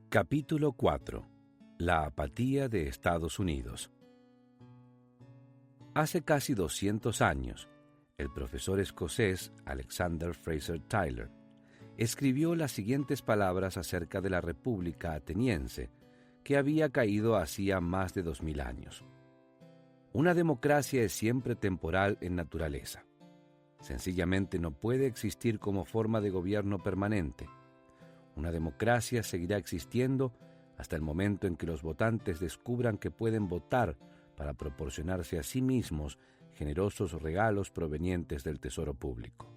Capítulo 4. La apatía de Estados Unidos. Hace casi 200 años, el profesor escocés Alexander Fraser Tytler escribió las siguientes palabras acerca de la República Ateniense, que había caído hacía más de 2000 años. Una democracia es siempre temporal en naturaleza. Sencillamente no puede existir como forma de gobierno permanente. Una democracia seguirá existiendo hasta el momento en que los votantes descubran que pueden votar para proporcionarse a sí mismos generosos regalos provenientes del tesoro público.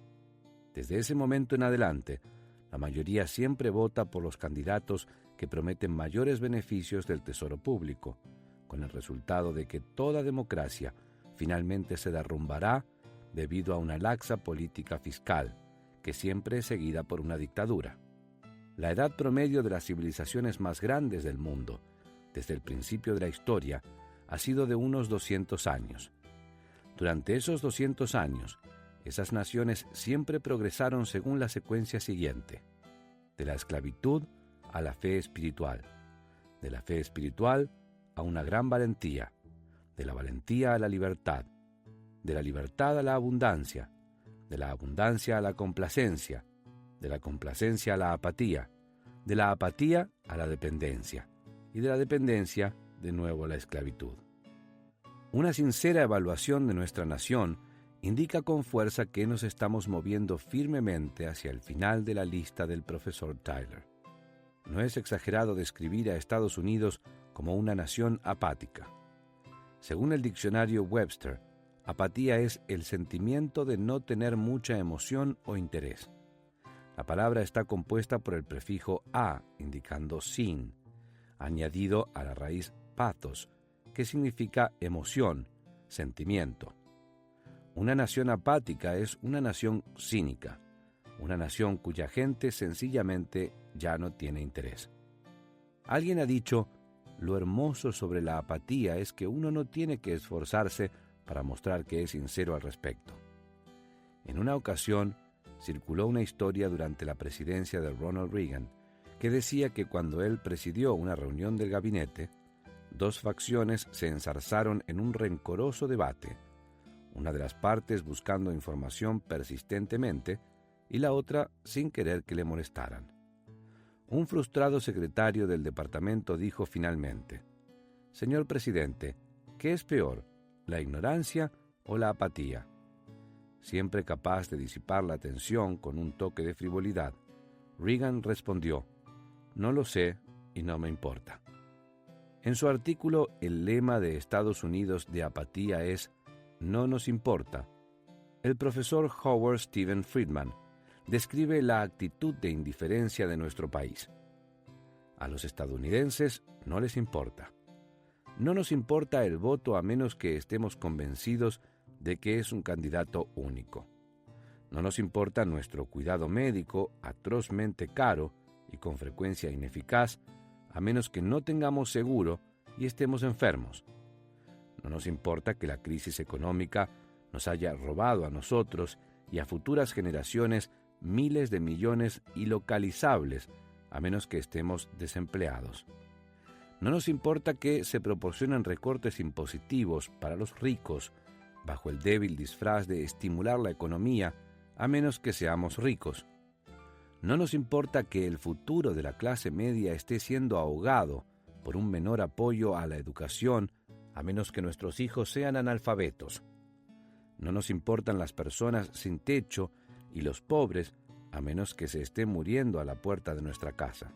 Desde ese momento en adelante, la mayoría siempre vota por los candidatos que prometen mayores beneficios del tesoro público, con el resultado de que toda democracia finalmente se derrumbará debido a una laxa política fiscal, que siempre es seguida por una dictadura. La edad promedio de las civilizaciones más grandes del mundo, desde el principio de la historia, ha sido de unos 200 años. Durante esos 200 años, esas naciones siempre progresaron según la secuencia siguiente: de la esclavitud a la fe espiritual, de la fe espiritual a una gran valentía, de la valentía a la libertad, de la libertad a la abundancia, de la abundancia a la complacencia, de la complacencia a la apatía, de la apatía a la dependencia, y de la dependencia de nuevo a la esclavitud. Una sincera evaluación de nuestra nación indica con fuerza que nos estamos moviendo firmemente hacia el final de la lista del profesor Tytler. No es exagerado describir a Estados Unidos como una nación apática. Según el diccionario Webster, apatía es el sentimiento de no tener mucha emoción o interés. La palabra está compuesta por el prefijo a, indicando sin, añadido a la raíz pathos, que significa emoción, sentimiento. Una nación apática es una nación cínica, una nación cuya gente sencillamente ya no tiene interés. Alguien ha dicho: lo hermoso sobre la apatía es que uno no tiene que esforzarse para mostrar que es sincero al respecto. En una ocasión, circuló una historia durante la presidencia de Ronald Reagan que decía que cuando él presidió una reunión del gabinete, dos facciones se enzarzaron en un rencoroso debate, una de las partes buscando información persistentemente y la otra sin querer que le molestaran. Un frustrado secretario del departamento dijo finalmente: «Señor presidente, ¿qué es peor, la ignorancia o la apatía?». Siempre capaz de disipar la tensión con un toque de frivolidad, Reagan respondió: «No lo sé y no me importa». En su artículo, el lema de Estados Unidos de apatía es «No nos importa». El profesor Howard Stephen Friedman describe la actitud de indiferencia de nuestro país. A los estadounidenses no les importa. No nos importa el voto a menos que estemos convencidos de que es un candidato único. No nos importa nuestro cuidado médico, atrozmente caro y con frecuencia ineficaz, a menos que no tengamos seguro y estemos enfermos. No nos importa que la crisis económica nos haya robado a nosotros y a futuras generaciones miles de millones ilocalizables, a menos que estemos desempleados. No nos importa que se proporcionen recortes impositivos para los ricos, bajo el débil disfraz de estimular la economía, a menos que seamos ricos. No nos importa que el futuro de la clase media esté siendo ahogado por un menor apoyo a la educación, a menos que nuestros hijos sean analfabetos. No nos importan las personas sin techo y los pobres, a menos que se estén muriendo a la puerta de nuestra casa.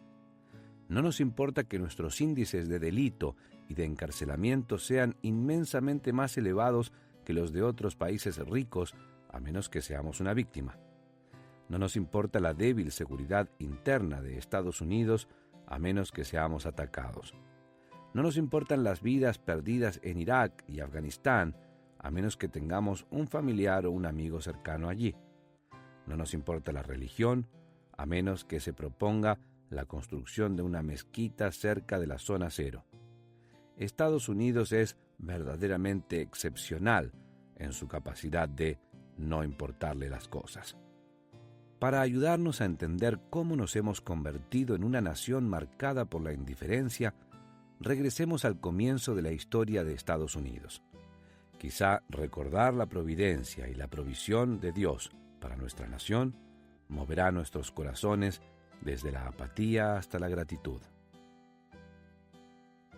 No nos importa que nuestros índices de delito y de encarcelamiento sean inmensamente más elevados que los de otros países ricos, a menos que seamos una víctima. No nos importa la débil seguridad interna de Estados Unidos, a menos que seamos atacados. No nos importan las vidas perdidas en Irak y Afganistán, a menos que tengamos un familiar o un amigo cercano allí. No nos importa la religión, a menos que se proponga la construcción de una mezquita cerca de la zona cero. Estados Unidos es verdaderamente excepcional en su capacidad de no importarle las cosas. para ayudarnos a entender cómo nos hemos convertido en una nación marcada por la indiferencia, regresemos al comienzo de la historia de Estados Unidos. Quizá recordar la providencia y la provisión de Dios para nuestra nación moverá nuestros corazones desde la apatía hasta la gratitud.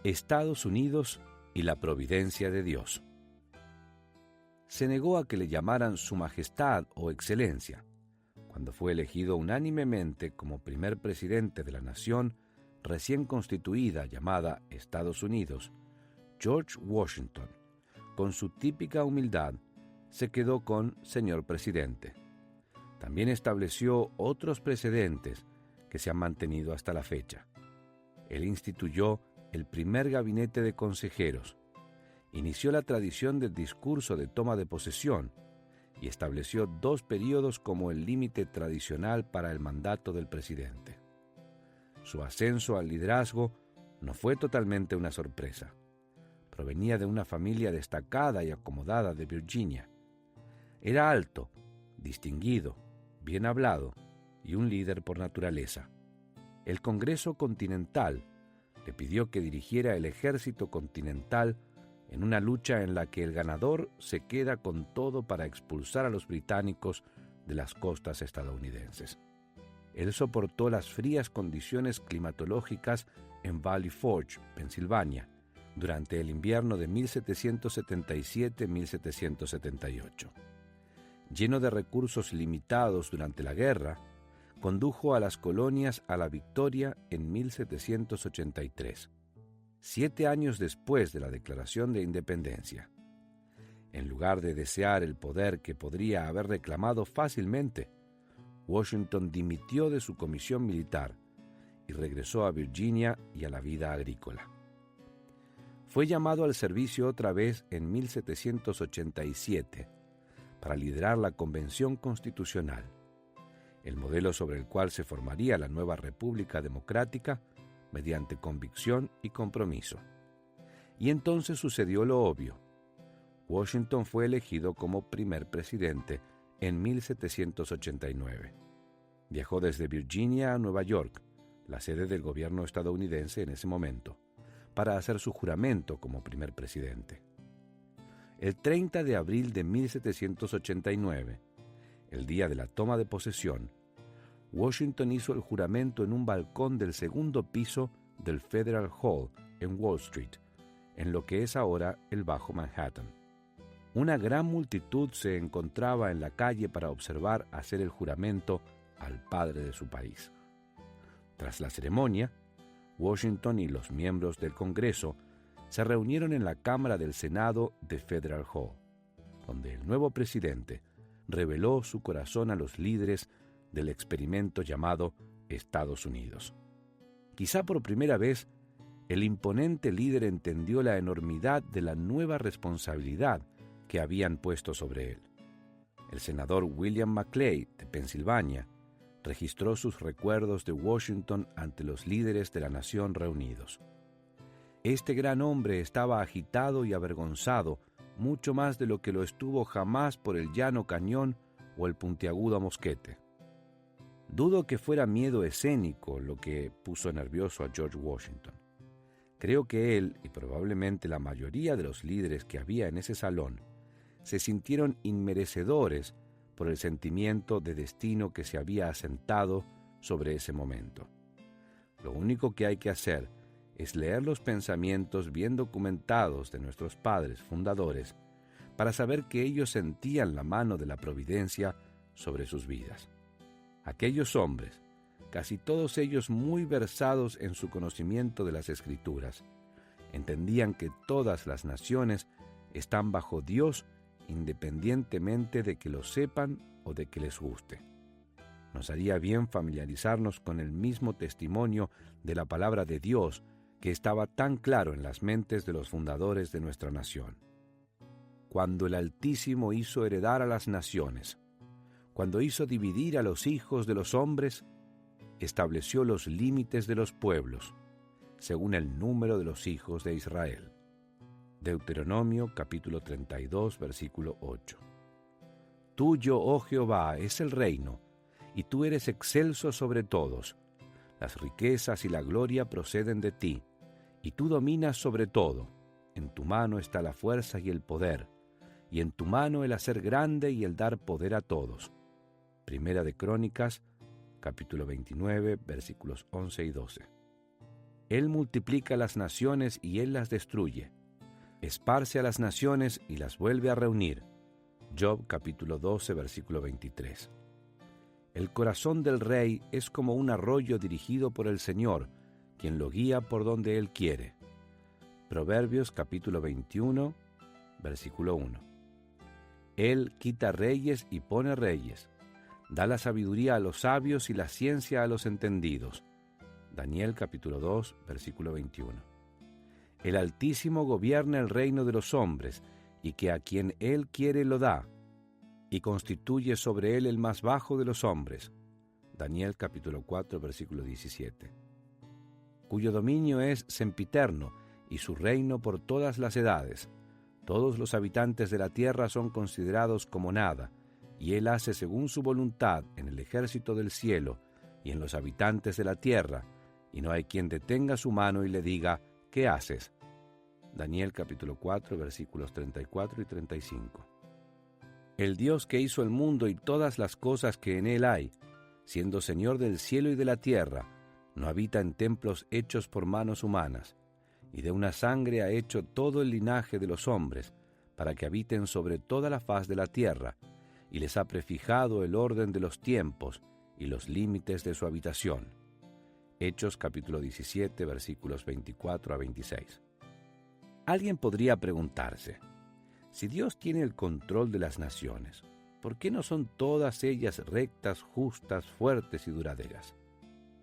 Estados Unidos y la providencia de Dios. Se negó a que le llamaran Su Majestad o Excelencia. Cuando fue elegido unánimemente como primer presidente de la nación recién constituida llamada Estados Unidos, George Washington, con su típica humildad, se quedó con Señor Presidente. También estableció otros precedentes que se han mantenido hasta la fecha. Él instituyó el primer gabinete de consejeros, inició la tradición del discurso de toma de posesión y estableció 2 períodos como el límite tradicional para el mandato del presidente. Su ascenso al liderazgo no fue totalmente una sorpresa. Provenía de una familia destacada y acomodada de Virginia. Era alto, distinguido, bien hablado y un líder por naturaleza. El Congreso Continental le pidió que dirigiera el ejército continental en una lucha en la que el ganador se queda con todo para expulsar a los británicos de las costas estadounidenses. Él soportó las frías condiciones climatológicas en Valley Forge, Pensilvania, durante el invierno de 1777-1778. Lleno de recursos limitados durante la guerra, condujo a las colonias a la victoria en 1783. 7 años después de la Declaración de Independencia. En lugar de desear el poder que podría haber reclamado fácilmente, Washington dimitió de su comisión militar y regresó a Virginia y a la vida agrícola. Fue llamado al servicio otra vez en 1787 para liderar la Convención Constitucional, el modelo sobre el cual se formaría la nueva República Democrática mediante convicción y compromiso. Y entonces sucedió lo obvio. Washington fue elegido como primer presidente en 1789. Viajó desde Virginia a Nueva York, la sede del gobierno estadounidense en ese momento, para hacer su juramento como primer presidente. El 30 de abril de 1789, el día de la toma de posesión, Washington hizo el juramento en un balcón del segundo piso del Federal Hall en Wall Street, en lo que es ahora el Bajo Manhattan. Una gran multitud se encontraba en la calle para observar hacer el juramento al padre de su país. Tras la ceremonia, Washington y los miembros del Congreso se reunieron en la Cámara del Senado de Federal Hall, donde el nuevo presidente reveló su corazón a los líderes del experimento llamado Estados Unidos. Quizá por primera vez, el imponente líder entendió la enormidad de la nueva responsabilidad que habían puesto sobre él. El senador William McClay, de Pensilvania, registró sus recuerdos de Washington ante los líderes de la nación reunidos. Este gran hombre estaba agitado y avergonzado, mucho más de lo que lo estuvo jamás por el llano cañón o el puntiagudo mosquete. Dudo que fuera miedo escénico lo que puso nervioso a George Washington. Creo que él, y probablemente la mayoría de los líderes que había en ese salón, se sintieron inmerecedores por el sentimiento de destino que se había asentado sobre ese momento. Lo único que hay que hacer es leer los pensamientos bien documentados de nuestros padres fundadores para saber que ellos sentían la mano de la providencia sobre sus vidas. Aquellos hombres, casi todos ellos muy versados en su conocimiento de las Escrituras, entendían que todas las naciones están bajo Dios independientemente de que lo sepan o de que les guste. Nos haría bien familiarizarnos con el mismo testimonio de la palabra de Dios que estaba tan claro en las mentes de los fundadores de nuestra nación. Cuando el Altísimo hizo heredar a las naciones, cuando hizo dividir a los hijos de los hombres, estableció los límites de los pueblos, según el número de los hijos de Israel. Deuteronomio capítulo 32, versículo 8. Tuyo, oh Jehová, es el reino, y tú eres excelso sobre todos. Las riquezas y la gloria proceden de ti, y tú dominas sobre todo. En tu mano está la fuerza y el poder, y en tu mano el hacer grande y el dar poder a todos. Primera de Crónicas, capítulo 29, versículos 11 y 12. Él multiplica las naciones y Él las destruye. Esparce a las naciones y las vuelve a reunir. Job, capítulo 12, versículo 23. El corazón del rey es como un arroyo dirigido por el Señor, quien lo guía por donde Él quiere. Proverbios, capítulo 21, versículo 1. Él quita reyes y pone reyes. Da la sabiduría a los sabios y la ciencia a los entendidos. Daniel capítulo 2, versículo 21. El Altísimo gobierna el reino de los hombres, y que a quien Él quiere lo da, y constituye sobre él el más bajo de los hombres. Daniel capítulo 4, versículo 17. Cuyo dominio es sempiterno, y su reino por todas las edades. Todos los habitantes de la tierra son considerados como nada, y Él hace según su voluntad en el ejército del cielo y en los habitantes de la tierra, y no hay quien detenga su mano y le diga, ¿qué haces? Daniel capítulo 4, versículos 34 y 35. El Dios que hizo el mundo y todas las cosas que en él hay, siendo Señor del cielo y de la tierra, no habita en templos hechos por manos humanas, y de una sangre ha hecho todo el linaje de los hombres, para que habiten sobre toda la faz de la tierra, y les ha prefijado el orden de los tiempos y los límites de su habitación. Hechos capítulo 17, versículos 24 a 26. Alguien podría preguntarse, si Dios tiene el control de las naciones, ¿por qué no son todas ellas rectas, justas, fuertes y duraderas?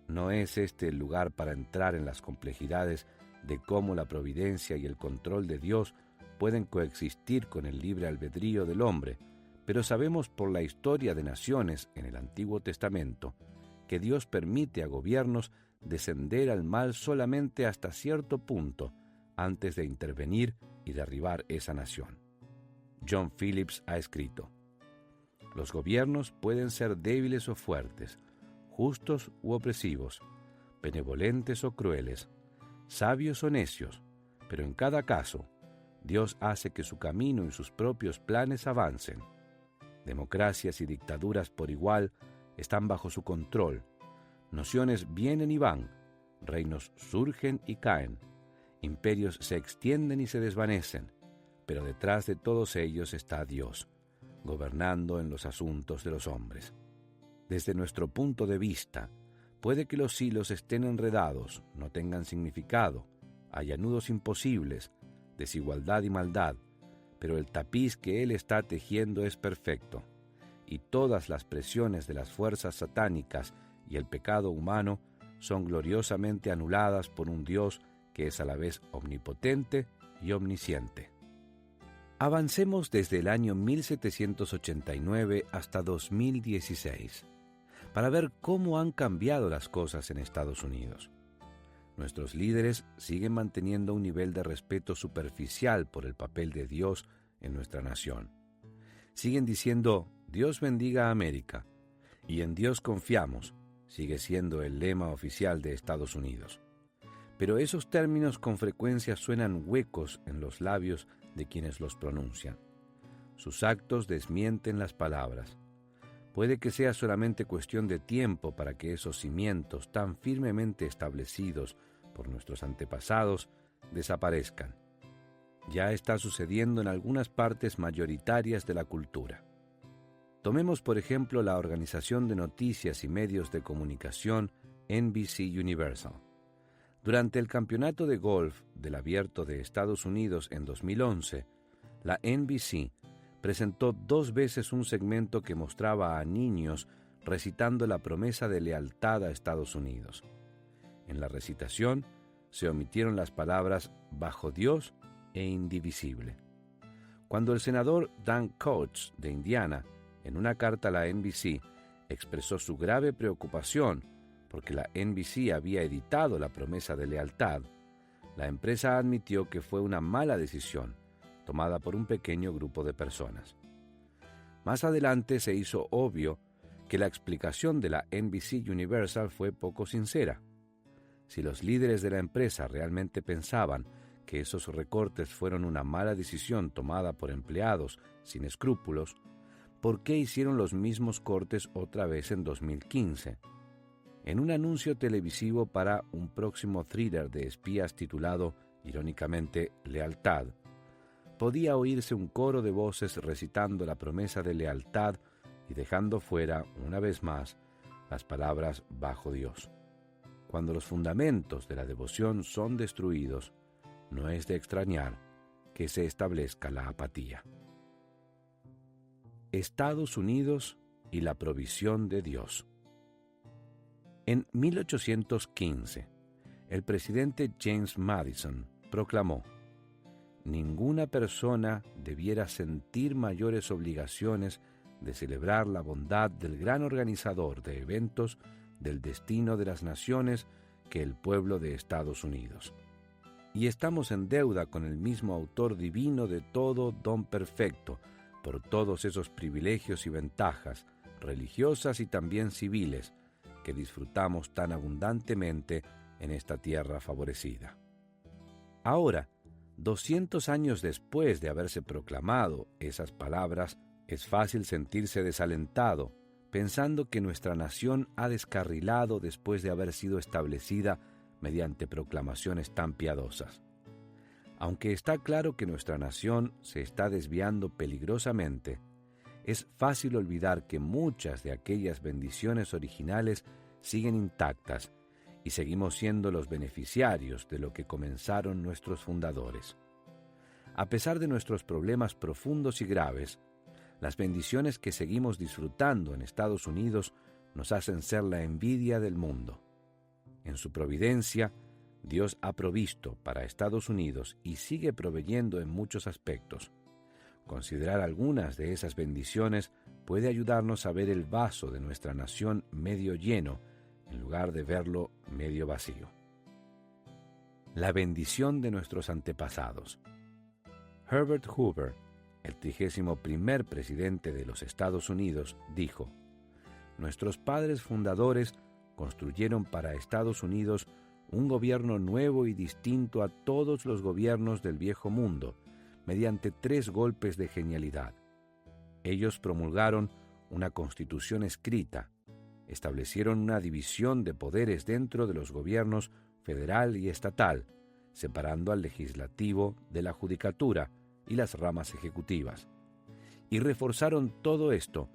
No es este el lugar para entrar en las complejidades de cómo la providencia y el control de Dios pueden coexistir con el libre albedrío del hombre, pero sabemos por la historia de naciones en el Antiguo Testamento que Dios permite a gobiernos descender al mal solamente hasta cierto punto antes de intervenir y derribar esa nación. John Phillips ha escrito: los gobiernos pueden ser débiles o fuertes, justos u opresivos, benevolentes o crueles, sabios o necios, pero en cada caso, Dios hace que su camino y sus propios planes avancen. Democracias y dictaduras por igual están bajo su control. Naciones vienen y van, reinos surgen y caen, imperios se extienden y se desvanecen, pero detrás de todos ellos está Dios, gobernando en los asuntos de los hombres. Desde nuestro punto de vista, puede que los hilos estén enredados, no tengan significado, haya nudos imposibles, desigualdad y maldad, pero el tapiz que Él está tejiendo es perfecto, y todas las presiones de las fuerzas satánicas y el pecado humano son gloriosamente anuladas por un Dios que es a la vez omnipotente y omnisciente. Avancemos desde el año 1789 hasta 2016, para ver cómo han cambiado las cosas en Estados Unidos. Nuestros líderes siguen manteniendo un nivel de respeto superficial por el papel de Dios en nuestra nación. Siguen diciendo, Dios bendiga a América, y en Dios confiamos, sigue siendo el lema oficial de Estados Unidos. Pero esos términos con frecuencia suenan huecos en los labios de quienes los pronuncian. Sus actos desmienten las palabras. Puede que sea solamente cuestión de tiempo para que esos cimientos tan firmemente establecidos por nuestros antepasados desaparezcan. Ya está sucediendo en algunas partes mayoritarias de la cultura. Tomemos por ejemplo la organización de noticias y medios de comunicación NBC Universal. Durante el campeonato de golf del Abierto de Estados Unidos en 2011, la NBC presentó 2 veces un segmento que mostraba a niños recitando la promesa de lealtad a Estados Unidos. En la recitación se omitieron las palabras bajo Dios e indivisible. Cuando el senador Dan Coats de Indiana, en una carta a la NBC, expresó su grave preocupación porque la NBC había editado la promesa de lealtad, la empresa admitió que fue una mala decisión tomada por un pequeño grupo de personas. Más adelante se hizo obvio que la explicación de la NBC Universal fue poco sincera. Si los líderes de la empresa realmente pensaban que esos recortes fueron una mala decisión tomada por empleados sin escrúpulos, ¿por qué hicieron los mismos cortes otra vez en 2015? En un anuncio televisivo para un próximo thriller de espías titulado, irónicamente, Lealtad, podía oírse un coro de voces recitando la promesa de lealtad y dejando fuera, una vez más, las palabras bajo Dios. Cuando los fundamentos de la devoción son destruidos, no es de extrañar que se establezca la apatía. Estados Unidos y la provisión de Dios. En 1815, el presidente James Madison proclamó: ninguna persona debiera sentir mayores obligaciones de celebrar la bondad del gran organizador de eventos del destino de las naciones que el pueblo de Estados Unidos. Y estamos en deuda con el mismo autor divino de todo don perfecto, por todos esos privilegios y ventajas, religiosas y también civiles, que disfrutamos tan abundantemente en esta tierra favorecida. Ahora, 200 años después de haberse proclamado esas palabras, es fácil sentirse desalentado, pensando que nuestra nación ha descarrilado después de haber sido establecida mediante proclamaciones tan piadosas. Aunque está claro que nuestra nación se está desviando peligrosamente, es fácil olvidar que muchas de aquellas bendiciones originales siguen intactas y seguimos siendo los beneficiarios de lo que comenzaron nuestros fundadores. A pesar de nuestros problemas profundos y graves, las bendiciones que seguimos disfrutando en Estados Unidos nos hacen ser la envidia del mundo. En su providencia, Dios ha provisto para Estados Unidos y sigue proveyendo en muchos aspectos. Considerar algunas de esas bendiciones puede ayudarnos a ver el vaso de nuestra nación medio lleno, en lugar de verlo medio vacío. La bendición de nuestros antepasados. Herbert Hoover, el 31º presidente de los Estados Unidos, dijo: nuestros padres fundadores construyeron para Estados Unidos un gobierno nuevo y distinto a todos los gobiernos del viejo mundo, mediante 3 golpes de genialidad. Ellos promulgaron una constitución escrita, establecieron una división de poderes dentro de los gobiernos federal y estatal, separando al legislativo de la judicatura y las ramas ejecutivas, y reforzaron todo esto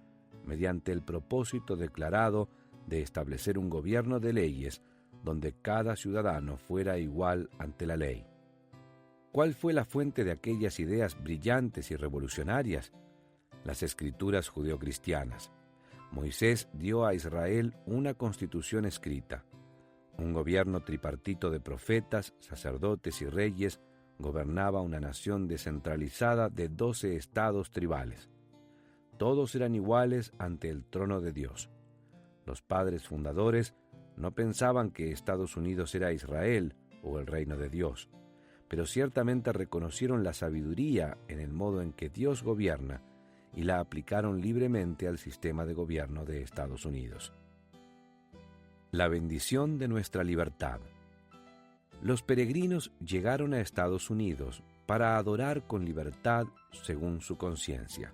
mediante el propósito declarado de establecer un gobierno de leyes donde cada ciudadano fuera igual ante la ley. ¿Cuál fue la fuente de aquellas ideas brillantes y revolucionarias? Las escrituras judeocristianas. Moisés dio a Israel una constitución escrita. Un gobierno tripartito de profetas, sacerdotes y reyes gobernaba una nación descentralizada de 12 estados tribales. Todos eran iguales ante el trono de Dios. Los padres fundadores no pensaban que Estados Unidos era Israel o el reino de Dios, pero ciertamente reconocieron la sabiduría en el modo en que Dios gobierna y la aplicaron libremente al sistema de gobierno de Estados Unidos. La bendición de nuestra libertad. Los peregrinos llegaron a Estados Unidos para adorar con libertad según su conciencia.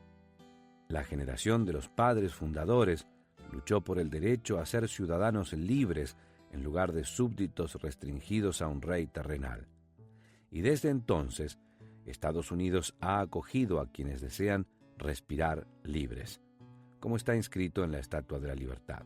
La generación de los padres fundadores luchó por el derecho a ser ciudadanos libres en lugar de súbditos restringidos a un rey terrenal. Y desde entonces, Estados Unidos ha acogido a quienes desean respirar libres, como está inscrito en la Estatua de la Libertad.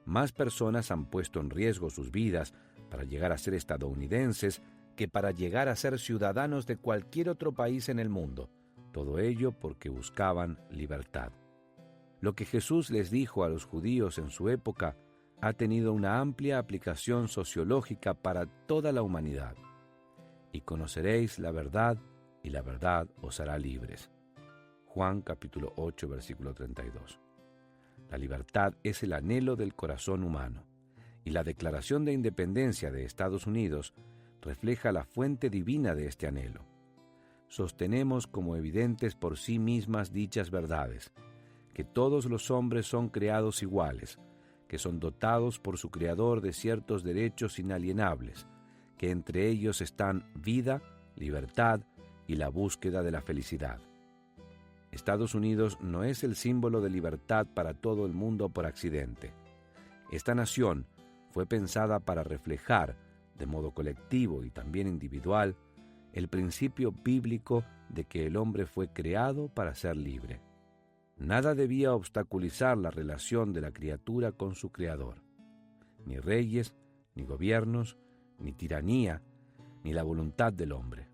Más personas han puesto en riesgo sus vidas para llegar a ser estadounidenses que para llegar a ser ciudadanos de cualquier otro país en el mundo, todo ello porque buscaban libertad. Lo que Jesús les dijo a los judíos en su época ha tenido una amplia aplicación sociológica para toda la humanidad. Y conoceréis la verdad, y la verdad os hará libres. Juan capítulo 8, versículo 32. La libertad es el anhelo del corazón humano, y la Declaración de Independencia de Estados Unidos refleja la fuente divina de este anhelo. Sostenemos como evidentes por sí mismas dichas verdades, que todos los hombres son creados iguales, que son dotados por su Creador de ciertos derechos inalienables, que entre ellos están vida, libertad y la búsqueda de la felicidad. Estados Unidos no es el símbolo de libertad para todo el mundo por accidente. Esta nación fue pensada para reflejar, de modo colectivo y también individual, el principio bíblico de que el hombre fue creado para ser libre. Nada debía obstaculizar la relación de la criatura con su Creador. Ni reyes, ni gobiernos, ni tiranía, ni la voluntad del hombre.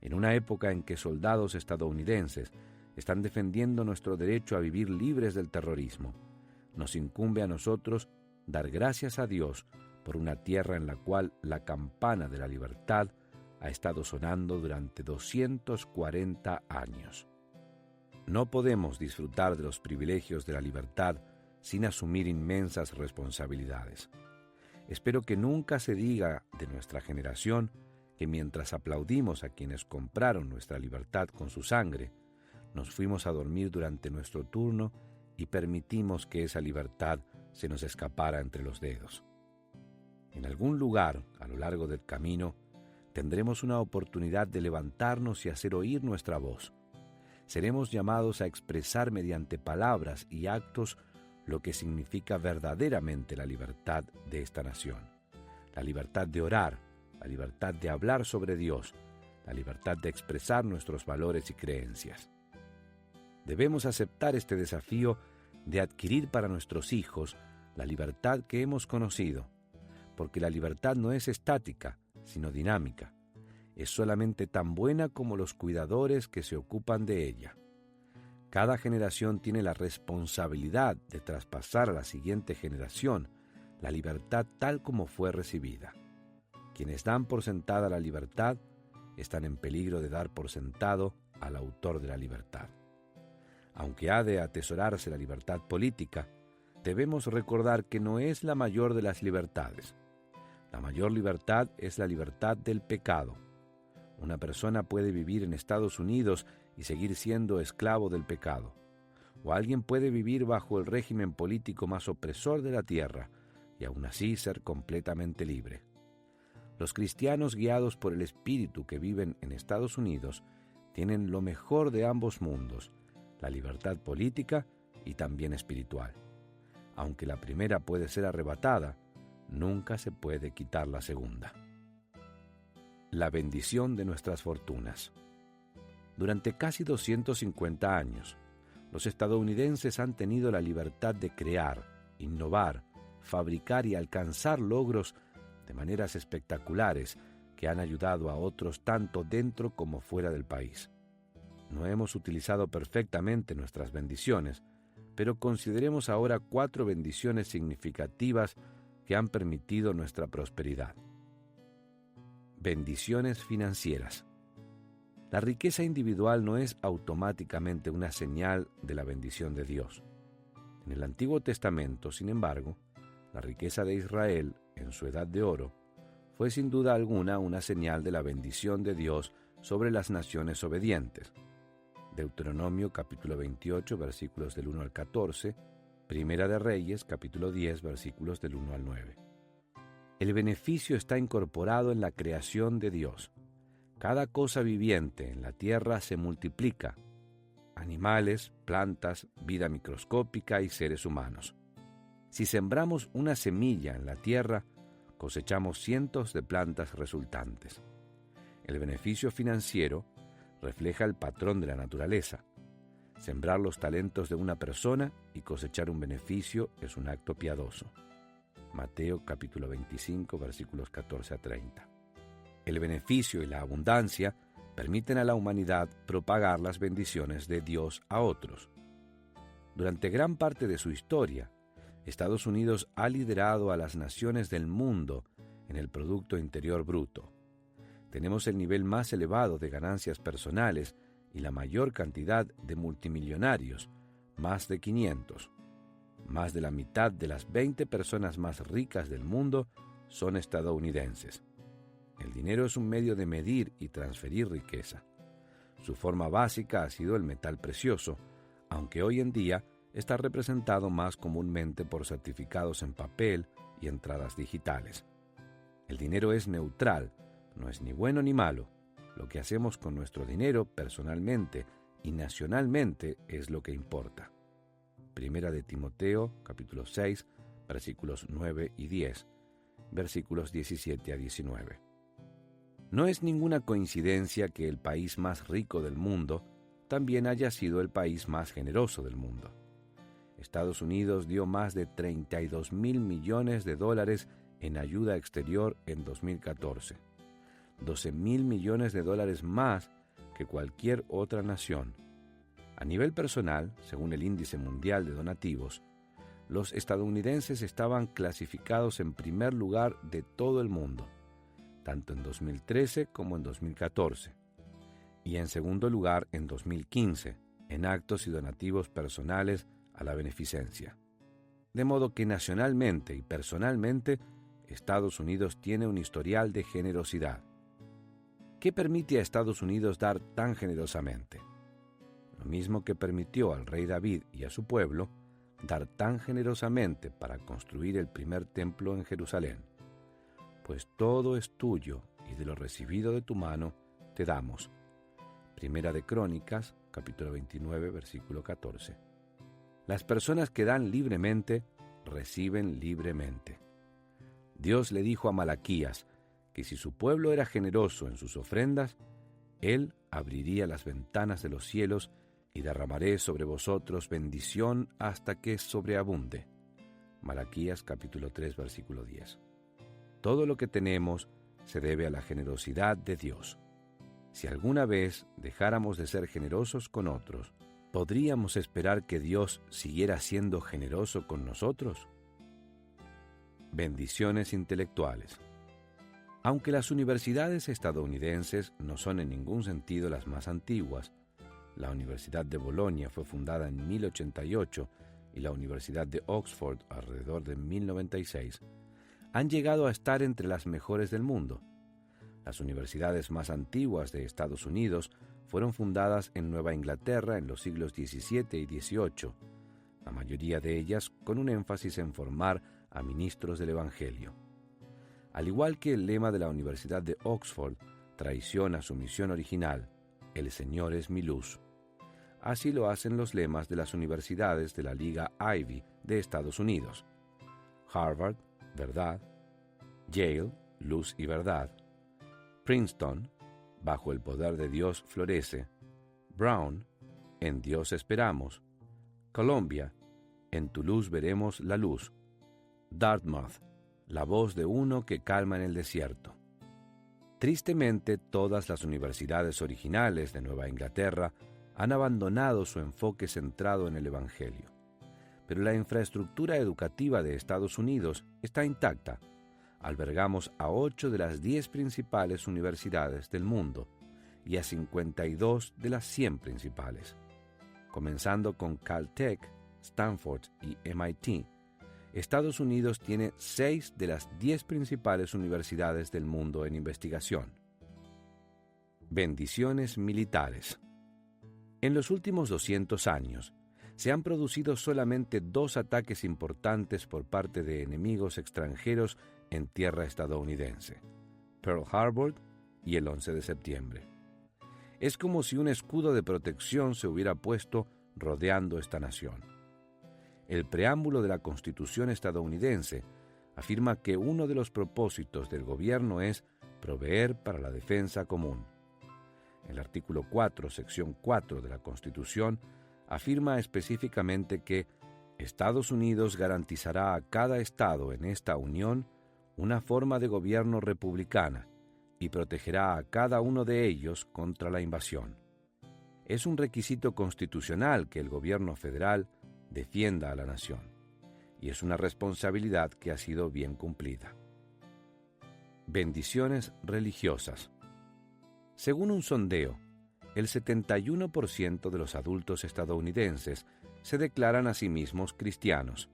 En una época en que soldados estadounidenses están defendiendo nuestro derecho a vivir libres del terrorismo, nos incumbe a nosotros dar gracias a Dios por una tierra en la cual la campana de la libertad ha estado sonando durante 240 años. No podemos disfrutar de los privilegios de la libertad sin asumir inmensas responsabilidades. Espero que nunca se diga de nuestra generación que mientras aplaudimos a quienes compraron nuestra libertad con su sangre, nos fuimos a dormir durante nuestro turno y permitimos que esa libertad se nos escapara entre los dedos. En algún lugar, a lo largo del camino, tendremos una oportunidad de levantarnos y hacer oír nuestra voz. Seremos llamados a expresar mediante palabras y actos lo que significa verdaderamente la libertad de esta nación. La libertad de orar, la libertad de hablar sobre Dios, la libertad de expresar nuestros valores y creencias. Debemos aceptar este desafío de adquirir para nuestros hijos la libertad que hemos conocido, porque la libertad no es estática, sino dinámica. Es solamente tan buena como los cuidadores que se ocupan de ella. Cada generación tiene la responsabilidad de traspasar a la siguiente generación la libertad tal como fue recibida. Quienes dan por sentada la libertad están en peligro de dar por sentado al autor de la libertad. Aunque ha de atesorarse la libertad política, debemos recordar que no es la mayor de las libertades. La mayor libertad es la libertad del pecado. Una persona puede vivir en Estados Unidos y seguir siendo esclavo del pecado. O alguien puede vivir bajo el régimen político más opresor de la tierra y aún así ser completamente libre. Los cristianos guiados por el Espíritu que viven en Estados Unidos tienen lo mejor de ambos mundos, la libertad política y también espiritual. Aunque la primera puede ser arrebatada, nunca se puede quitar la segunda. La bendición de nuestras fortunas. Durante casi 250 años, los estadounidenses han tenido la libertad de crear, innovar, fabricar y alcanzar logros de maneras espectaculares que han ayudado a otros tanto dentro como fuera del país. No hemos utilizado perfectamente nuestras bendiciones, pero consideremos ahora 4 bendiciones significativas que han permitido nuestra prosperidad. Bendiciones financieras. La riqueza individual no es automáticamente una señal de la bendición de Dios. En el Antiguo Testamento, sin embargo, la riqueza de Israel, en su edad de oro, fue sin duda alguna una señal de la bendición de Dios sobre las naciones obedientes. Deuteronomio capítulo 28, versículos del 1 al 14, Primera de Reyes capítulo 10, versículos del 1 al 9. El beneficio está incorporado en la creación de Dios. Cada cosa viviente en la tierra se multiplica: animales, plantas, vida microscópica y seres humanos. Si sembramos una semilla en la tierra, cosechamos cientos de plantas resultantes. El beneficio financiero refleja el patrón de la naturaleza. Sembrar los talentos de una persona y cosechar un beneficio es un acto piadoso. Mateo capítulo 25, versículos 14 a 30. El beneficio y la abundancia permiten a la humanidad propagar las bendiciones de Dios a otros. Durante gran parte de su historia, Estados Unidos ha liderado a las naciones del mundo en el Producto Interior Bruto. Tenemos el nivel más elevado de ganancias personales y la mayor cantidad de multimillonarios, más de 500. Más de la mitad de las 20 personas más ricas del mundo son estadounidenses. El dinero es un medio de medir y transferir riqueza. Su forma básica ha sido el metal precioso, aunque hoy en día está representado más comúnmente por certificados en papel y entradas digitales. El dinero es neutral, no es ni bueno ni malo. Lo que hacemos con nuestro dinero personalmente y nacionalmente es lo que importa. Primera de Timoteo, capítulo 6, versículos 9 y 10, versículos 17 a 19. No es ninguna coincidencia que el país más rico del mundo también haya sido el país más generoso del mundo. Estados Unidos dio más de 32.000 millones de dólares en ayuda exterior en 2014, 12.000 millones de dólares más que cualquier otra nación. A nivel personal, según el Índice Mundial de Donativos, los estadounidenses estaban clasificados en primer lugar de todo el mundo, tanto en 2013 como en 2014, y en segundo lugar en 2015, en actos y donativos personales a la beneficencia. De modo que nacionalmente y personalmente, Estados Unidos tiene un historial de generosidad. ¿Qué permite a Estados Unidos dar tan generosamente? Lo mismo que permitió al rey David y a su pueblo dar tan generosamente para construir el primer templo en Jerusalén. Pues todo es tuyo y de lo recibido de tu mano te damos. Primera de Crónicas, capítulo 29, versículo 14. Las personas que dan libremente, reciben libremente. Dios le dijo a Malaquías que si su pueblo era generoso en sus ofrendas, Él abriría las ventanas de los cielos y derramaré sobre vosotros bendición hasta que sobreabunde. Malaquías capítulo 3, versículo 10. Todo lo que tenemos se debe a la generosidad de Dios. Si alguna vez dejáramos de ser generosos con otros, ¿podríamos esperar que Dios siguiera siendo generoso con nosotros? Bendiciones intelectuales. Aunque las universidades estadounidenses no son en ningún sentido las más antiguas, la Universidad de Bolonia fue fundada en 1088 y la Universidad de Oxford alrededor de 1096, han llegado a estar entre las mejores del mundo. Las universidades más antiguas de Estados Unidos fueron fundadas en Nueva Inglaterra en los siglos XVII y XVIII, la mayoría de ellas con un énfasis en formar a ministros del Evangelio. Al igual que el lema de la Universidad de Oxford traiciona su misión original, el Señor es mi luz. Así lo hacen los lemas de las universidades de la Liga Ivy de Estados Unidos. Harvard, verdad; Yale, luz y verdad; Princeton, bajo el poder de Dios florece; Brown, en Dios esperamos; Columbia, en tu luz veremos la luz; Dartmouth, la voz de uno que calma en el desierto. Tristemente, todas las universidades originales de Nueva Inglaterra han abandonado su enfoque centrado en el Evangelio. Pero la infraestructura educativa de Estados Unidos está intacta. Albergamos a 8 de las 10 principales universidades del mundo y a 52 de las 100 principales. Comenzando con Caltech, Stanford y MIT, Estados Unidos tiene 6 de las 10 principales universidades del mundo en investigación. Bendiciones militares. En los últimos 200 años, se han producido solamente 2 ataques importantes por parte de enemigos extranjeros en tierra estadounidense: Pearl Harbor y el 11 de septiembre. Es como si un escudo de protección se hubiera puesto rodeando esta nación. El preámbulo de la Constitución estadounidense afirma que uno de los propósitos del gobierno es proveer para la defensa común. El artículo 4, sección 4 de la Constitución afirma específicamente que Estados Unidos garantizará a cada estado en esta unión una forma de gobierno republicana y protegerá a cada uno de ellos contra la invasión. Es un requisito constitucional que el gobierno federal defienda a la nación, y es una responsabilidad que ha sido bien cumplida. Bendiciones religiosas. Según un sondeo, el 71% de los adultos estadounidenses se declaran a sí mismos cristianos.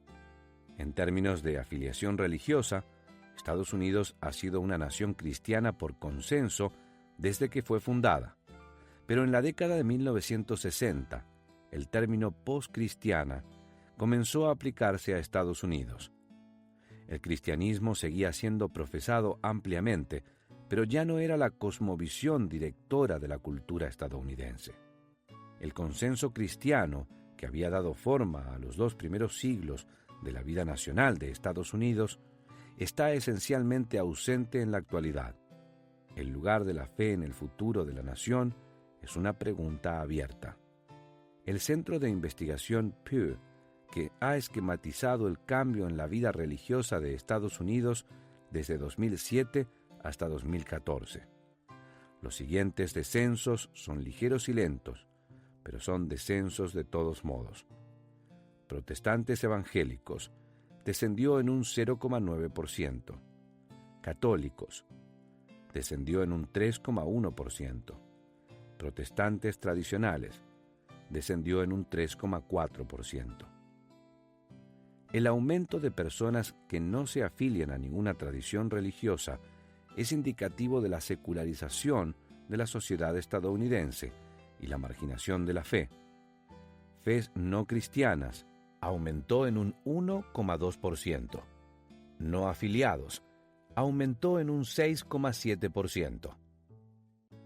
En términos de afiliación religiosa, Estados Unidos ha sido una nación cristiana por consenso desde que fue fundada, pero en la década de 1960, el término post-cristiana comenzó a aplicarse a Estados Unidos. El cristianismo seguía siendo profesado ampliamente, pero ya no era la cosmovisión directora de la cultura estadounidense. El consenso cristiano, que había dado forma a los 2 primeros siglos de la vida nacional de Estados Unidos, está esencialmente ausente en la actualidad. El lugar de la fe en el futuro de la nación es una pregunta abierta. El Centro de Investigación Pew, que ha esquematizado el cambio en la vida religiosa de Estados Unidos desde 2007 hasta 2014. Los siguientes descensos son ligeros y lentos, pero son descensos de todos modos. Protestantes evangélicos descendió en un 0,9%. Católicos descendió en un 3,1%. Protestantes tradicionales descendió en un 3,4%. El aumento de personas que no se afilian a ninguna tradición religiosa es indicativo de la secularización de la sociedad estadounidense y la marginación de la fe. Fes no cristianas aumentó en un 1,2%. No afiliados aumentó en un 6,7%.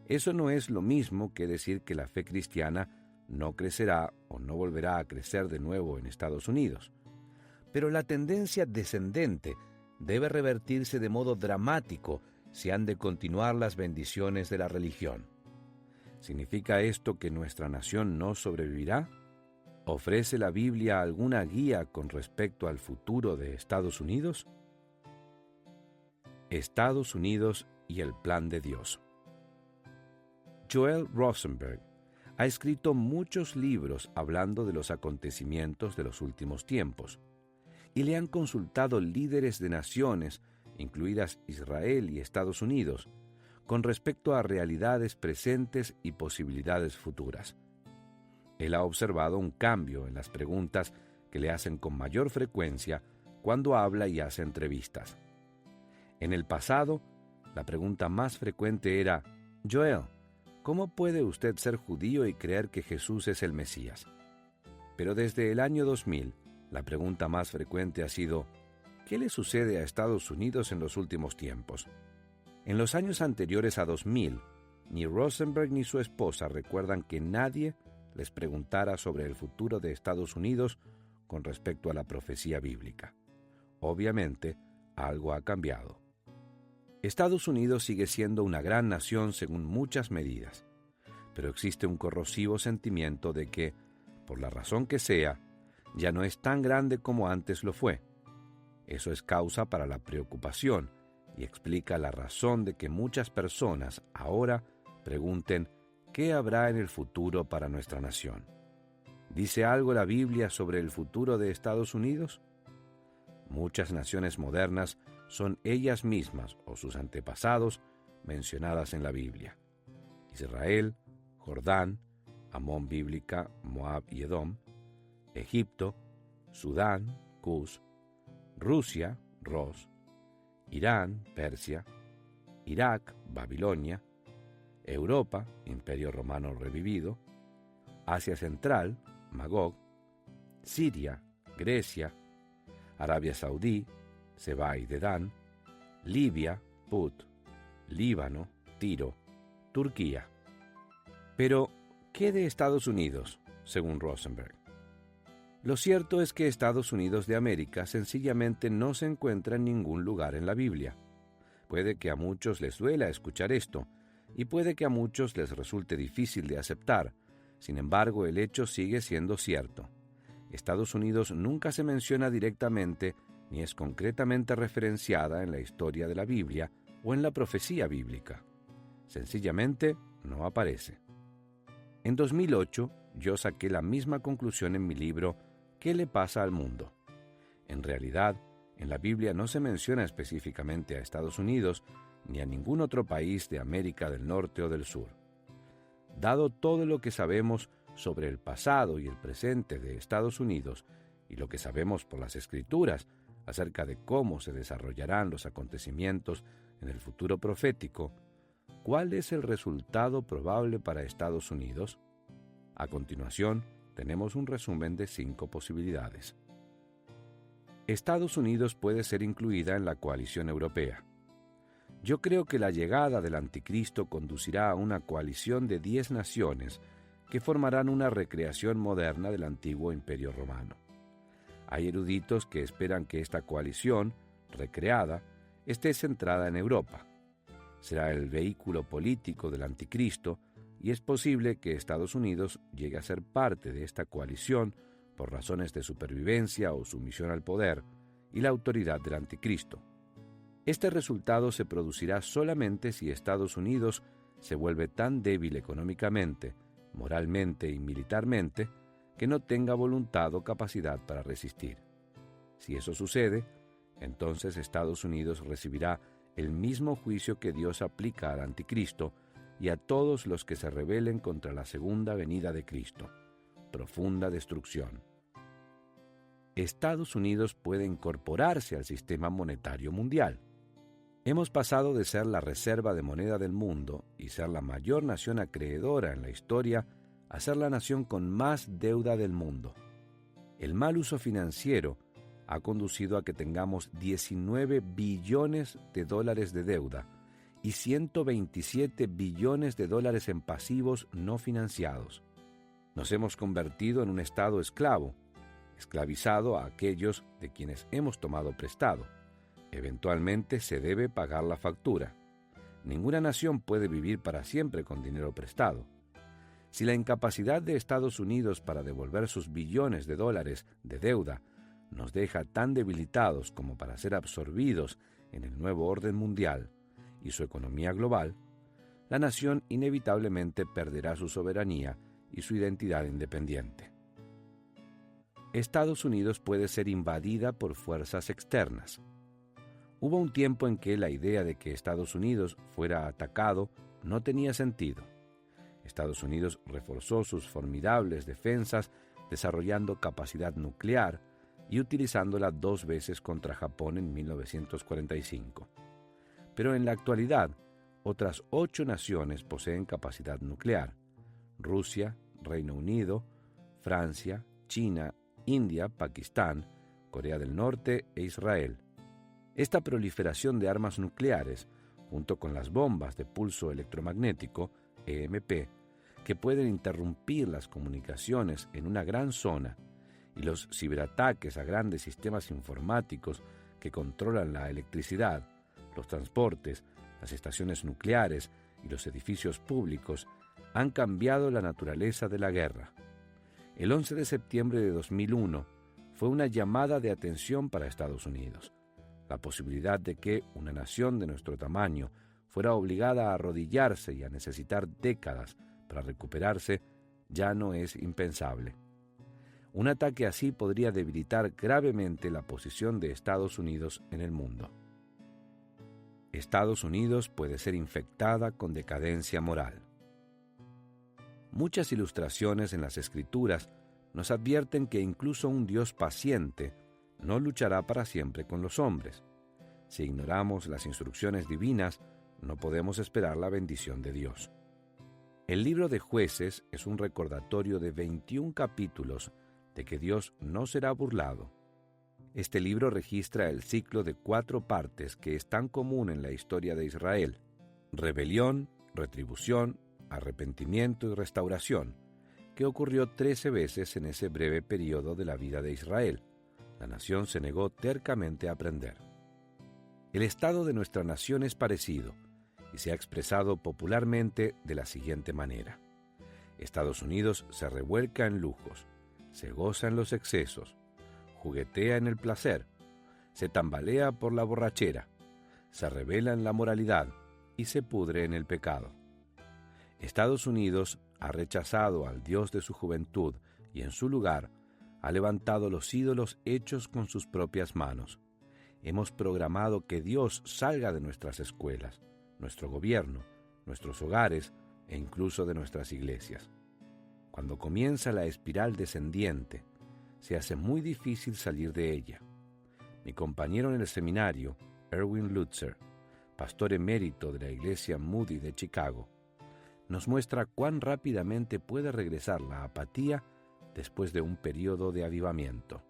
Eso no es lo mismo que decir que la fe cristiana no crecerá o no volverá a crecer de nuevo en Estados Unidos. Pero la tendencia descendente debe revertirse de modo dramático si han de continuar las bendiciones de la religión. ¿Significa esto que nuestra nación no sobrevivirá? ¿Ofrece la Biblia alguna guía con respecto al futuro de Estados Unidos? Estados Unidos y el plan de Dios. Joel Rosenberg ha escrito muchos libros hablando de los acontecimientos de los últimos tiempos, y le han consultado líderes de naciones, incluidas Israel y Estados Unidos, con respecto a realidades presentes y posibilidades futuras. Él ha observado un cambio en las preguntas que le hacen con mayor frecuencia cuando habla y hace entrevistas. En el pasado, la pregunta más frecuente era: Joel, ¿cómo puede usted ser judío y creer que Jesús es el Mesías? Pero desde el año 2000, la pregunta más frecuente ha sido: ¿qué le sucede a Estados Unidos en los últimos tiempos? En los años anteriores a 2000, ni Rosenberg ni su esposa recuerdan que nadie les preguntara sobre el futuro de Estados Unidos con respecto a la profecía bíblica. Obviamente, algo ha cambiado. Estados Unidos sigue siendo una gran nación según muchas medidas, pero existe un corrosivo sentimiento de que, por la razón que sea, ya no es tan grande como antes lo fue. Eso es causa para la preocupación y explica la razón de que muchas personas ahora pregunten ¿qué habrá en el futuro para nuestra nación? ¿Dice algo la Biblia sobre el futuro de Estados Unidos? Muchas naciones modernas son ellas mismas o sus antepasados mencionadas en la Biblia. Israel, Jordán, Amón bíblica, Moab y Edom, Egipto, Sudán, Cus, Rusia, Ros, Irán, Persia, Irak, Babilonia, Europa, Imperio Romano revivido, Asia Central, Magog, Siria, Grecia, Arabia Saudí, Seba y Dedán, Libia, Put, Líbano, Tiro, Turquía. Pero, ¿qué de Estados Unidos, según Rosenberg? Lo cierto es que Estados Unidos de América sencillamente no se encuentra en ningún lugar en la Biblia. Puede que a muchos les duela escuchar esto, y puede que a muchos les resulte difícil de aceptar. Sin embargo, el hecho sigue siendo cierto. Estados Unidos nunca se menciona directamente ni es concretamente referenciada en la historia de la Biblia o en la profecía bíblica. Sencillamente no aparece. En 2008, yo saqué la misma conclusión en mi libro ¿Qué le pasa al mundo? En realidad, en la Biblia no se menciona específicamente a Estados Unidos ni a ningún otro país de América del Norte o del Sur. Dado todo lo que sabemos sobre el pasado y el presente de Estados Unidos y lo que sabemos por las Escrituras acerca de cómo se desarrollarán los acontecimientos en el futuro profético, ¿cuál es el resultado probable para Estados Unidos? A continuación, tenemos un resumen de 5 posibilidades. Estados Unidos puede ser incluida en la coalición europea. Yo creo que la llegada del anticristo conducirá a una coalición de 10 naciones que formarán una recreación moderna del antiguo Imperio Romano. Hay eruditos que esperan que esta coalición, recreada, esté centrada en Europa. Será el vehículo político del anticristo y es posible que Estados Unidos llegue a ser parte de esta coalición por razones de supervivencia o sumisión al poder y la autoridad del anticristo. Este resultado se producirá solamente si Estados Unidos se vuelve tan débil económicamente, moralmente y militarmente que no tenga voluntad o capacidad para resistir. Si eso sucede, entonces Estados Unidos recibirá el mismo juicio que Dios aplica al anticristo y a todos los que se rebelen contra la segunda venida de Cristo. Profunda destrucción. Estados Unidos puede incorporarse al sistema monetario mundial. Hemos pasado de ser la reserva de moneda del mundo y ser la mayor nación acreedora en la historia a ser la nación con más deuda del mundo. El mal uso financiero ha conducido a que tengamos 19 billones de dólares de deuda y 127 billones de dólares en pasivos no financiados. Nos hemos convertido en un estado esclavo, esclavizado a aquellos de quienes hemos tomado prestado. Eventualmente se debe pagar la factura. Ninguna nación puede vivir para siempre con dinero prestado. Si la incapacidad de Estados Unidos para devolver sus billones de dólares de deuda nos deja tan debilitados como para ser absorbidos en el nuevo orden mundial y su economía global, la nación inevitablemente perderá su soberanía y su identidad independiente. Estados Unidos puede ser invadida por fuerzas externas. Hubo un tiempo en que la idea de que Estados Unidos fuera atacado no tenía sentido. Estados Unidos reforzó sus formidables defensas desarrollando capacidad nuclear y utilizándola 2 veces contra Japón en 1945. Pero en la actualidad, otras 8 naciones poseen capacidad nuclear: Rusia, Reino Unido, Francia, China, India, Pakistán, Corea del Norte e Israel. Esta proliferación de armas nucleares, junto con las bombas de pulso electromagnético, EMP, que pueden interrumpir las comunicaciones en una gran zona, y los ciberataques a grandes sistemas informáticos que controlan la electricidad, los transportes, las estaciones nucleares y los edificios públicos, han cambiado la naturaleza de la guerra. El 11 de septiembre de 2001 fue una llamada de atención para Estados Unidos. La posibilidad de que una nación de nuestro tamaño fuera obligada a arrodillarse y a necesitar décadas para recuperarse ya no es impensable. Un ataque así podría debilitar gravemente la posición de Estados Unidos en el mundo. Estados Unidos puede ser infectada con decadencia moral. Muchas ilustraciones en las Escrituras nos advierten que incluso un Dios paciente no luchará para siempre con los hombres. Si ignoramos las instrucciones divinas, no podemos esperar la bendición de Dios. El libro de Jueces es un recordatorio de 21 capítulos de que Dios no será burlado. Este libro registra el ciclo de 4 partes que es tan común en la historia de Israel: rebelión, retribución, arrepentimiento y restauración, que ocurrió 13 veces en ese breve periodo de la vida de Israel. La nación se negó tercamente a aprender. El estado de nuestra nación es parecido y se ha expresado popularmente de la siguiente manera: Estados Unidos se revuelca en lujos, se goza en los excesos, juguetea en el placer, se tambalea por la borrachera, se revela en la moralidad y se pudre en el pecado. Estados Unidos ha rechazado al Dios de su juventud y en su lugar ha levantado los ídolos hechos con sus propias manos. Hemos programado que Dios salga de nuestras escuelas, nuestro gobierno, nuestros hogares e incluso de nuestras iglesias. Cuando comienza la espiral descendiente, se hace muy difícil salir de ella. Mi compañero en el seminario, Erwin Lutzer, pastor emérito de la iglesia Moody de Chicago, nos muestra cuán rápidamente puede regresar la apatía después de un período de avivamiento.